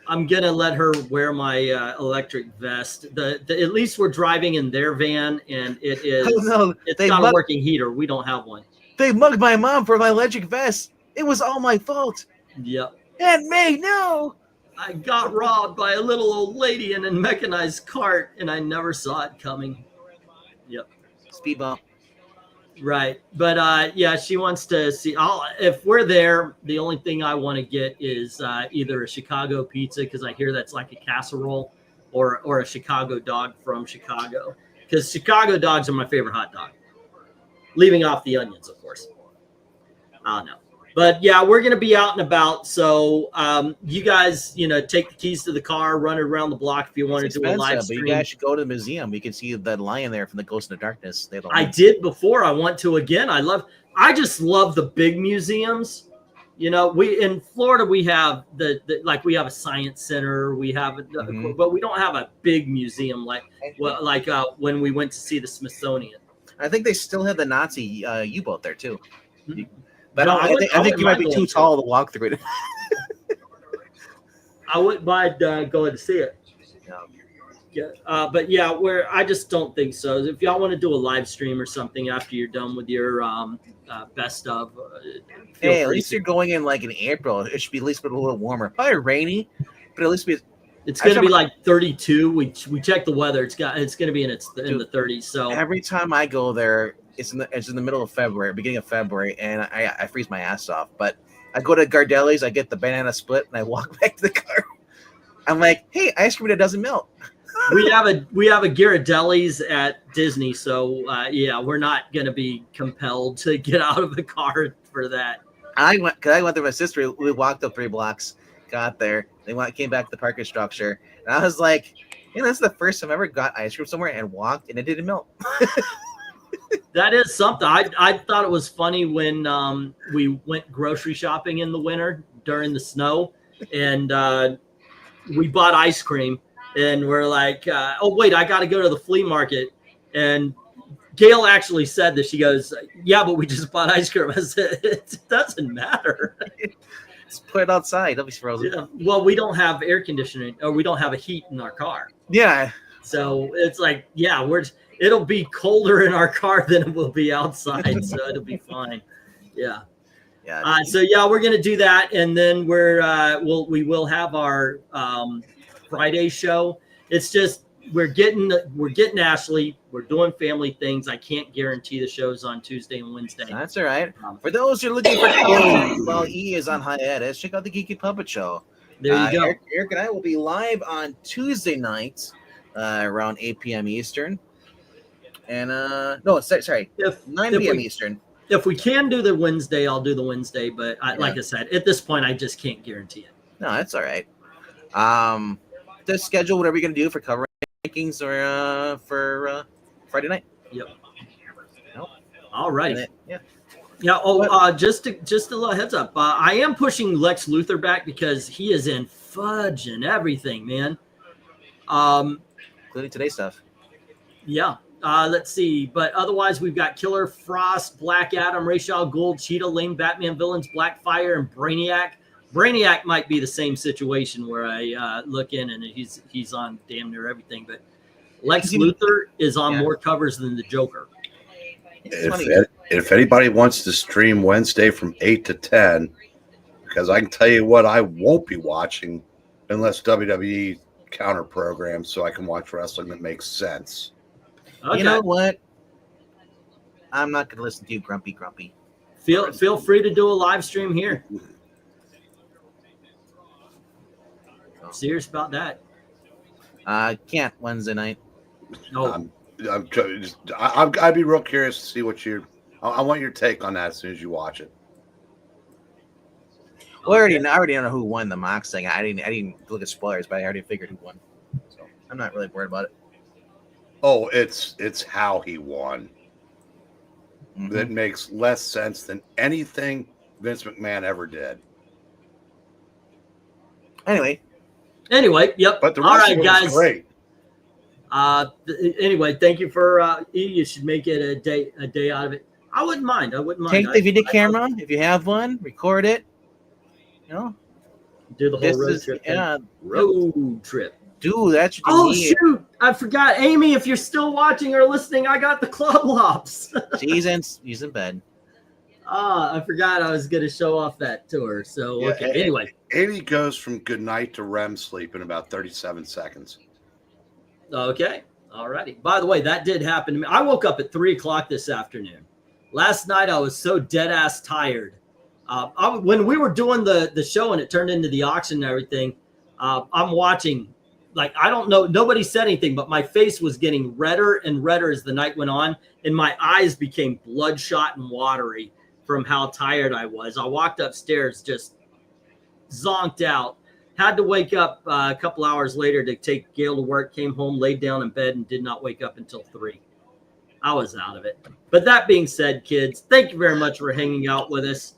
I'm gonna let her wear my electric vest. At least we're driving in their van, and it is. Oh, no, It's they got a mug- working heater. We don't have one. They mugged my mom for my electric vest. It was all my fault. Yep. Aunt May, no. I got robbed by a little old lady in a mechanized cart, and I never saw it coming. Yep. Speed bump. Right. But yeah, she wants to see. If we're there, the only thing I want to get is either a Chicago pizza, because I hear that's like a casserole, or a Chicago dog from Chicago, because Chicago dogs are my favorite hot dog. Leaving off the onions, of course. I don't know. But yeah, we're going to be out and about. So you guys, take the keys to the car, run it around the block if you want to do a live But stream. you guys should go to the museum. You can see that lion there from the Ghost in the Darkness. They have a I lion. did before. I want to again. I just love the big museums. We in Florida we have we have a science center. We have, but we don't have a big museum like when we went to see the Smithsonian. I think they still have the Nazi U-boat there too. Hmm. But No, I think you might be too tall to walk through it. I wouldn't mind going to see it. Yeah, but yeah, I just don't think so. If y'all want to do a live stream or something after you're done with your best of, Hey, at least you're going in like in April. It should be at least a little warmer. Probably rainy, but at least be. It's going to be like 32. We checked the weather. It's going to be in the 30s. So every time I go there, it's in the middle of February, beginning of February, and I freeze my ass off. But I go to Gardelli's, I get the banana split, and I walk back to the car. I'm like, hey, ice cream that doesn't melt. we have a Ghirardelli's at Disney, so yeah, we're not going to be compelled to get out of the car for that. I went there with my sister. We walked up 3 blocks, got there. Came back to the parking structure, and I was like, this is the first time I ever got ice cream somewhere and walked, and it didn't melt. That is something. I thought it was funny when we went grocery shopping in the winter during the snow, and we bought ice cream, and we're like, oh wait, I got to go to the flea market. And Gail actually said that. She goes, yeah, but we just bought ice cream. I said, it doesn't matter. Just put it outside. It'll be frozen. Yeah. Well, we don't have air conditioning, or we don't have a heat in our car. Yeah. So it's like, yeah, it'll be colder in our car than it will be outside. So it'll be fine. Yeah. Yeah. So yeah, we're gonna do that, and then we will have our Friday show. It's just we're getting Ashley. We're doing family things. I can't guarantee the shows on Tuesday and Wednesday. That's all right. For those who are looking for Tony, while he is on hiatus, check out the Geeky Puppet Show. There you go. Eric and I will be live on Tuesday nights around 8 p.m. Eastern. And sorry, 9 p.m. Eastern. If we can do the Wednesday, I'll do the Wednesday. But like I said, at this point, I just can't guarantee it. No, that's all right. Just schedule whatever you're going to do for cover rankings or for Friday night. Yep. Nope. All right. Yeah. Yeah. Oh, just a little heads up. I am pushing Lex Luthor back because he is in fudge and everything, man. Including today's stuff. Yeah. Let's see. But otherwise, we've got Killer Frost, Black Adam, Ra's al Ghul, Cheetah, Lame Batman villains, Blackfire, and Brainiac. Brainiac might be the same situation where I look in and he's on damn near everything. But Lex Luthor is on more covers than the Joker. If anybody wants to stream Wednesday from 8 to 10, because I can tell you what I won't be watching unless WWE counter programs so I can watch wrestling that makes sense. Okay. You know what? I'm not going to listen to you, grumpy. Feel free to do a live stream here. Serious about that? Can't Wednesday night. No. I'd be real curious to see what I want your take on that as soon as you watch it. Well, I already know who won the Mox thing. I didn't look at spoilers, but I already figured who won. So I'm not really worried about it. Oh, it's how he won. that makes less sense than anything Vince McMahon ever did. Anyway, Yep. But the All rest right, of it guys. was great. Anyway, thank you for you should make it a day out of it. I wouldn't mind. take the video camera if you have one, record it. You know, Do the whole road trip. Road trip. Dude, that's what you need. Shoot! I forgot, Amy. If you're still watching or listening, I got the club lops. She's in bed. I forgot I was going to show off that to her. So Yeah, okay. Anyway, Amy goes from good night to REM sleep in about 37 seconds. okay. All righty. By the way, that did happen to me. I woke up at 3:00 this afternoon. Last night I was so dead ass tired. When we were doing the show and it turned into the auction and everything, I'm watching. Like, I don't know, nobody said anything, but my face was getting redder and redder as the night went on, and my eyes became bloodshot and watery from how tired I was. I walked upstairs just zonked out, had to wake up a couple hours later to take Gail to work, came home, laid down in bed, and did not wake up until 3. I was out of it. But that being said, kids, thank you very much for hanging out with us.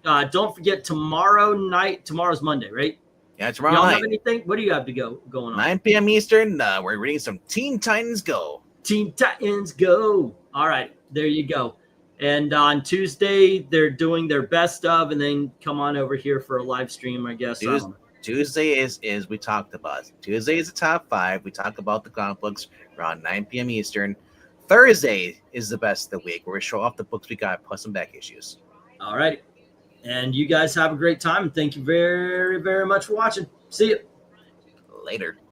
Don't forget tomorrow's Monday, right? Yeah, tomorrow Y'all night. have anything? What do you have to going on? 9 p.m. Eastern. We're reading some Teen Titans Go. Teen Titans Go. All right, there you go. And on Tuesday, they're doing their best of, and then come on over here for a live stream, I guess. Tuesday is we talked about. Tuesday is the top 5. We talk about the comic books around 9 p.m. Eastern. Thursday is the best of the week, where we show off the books we got plus some back issues. All right. And you guys have a great time. And thank you very, very much for watching. See you. Later.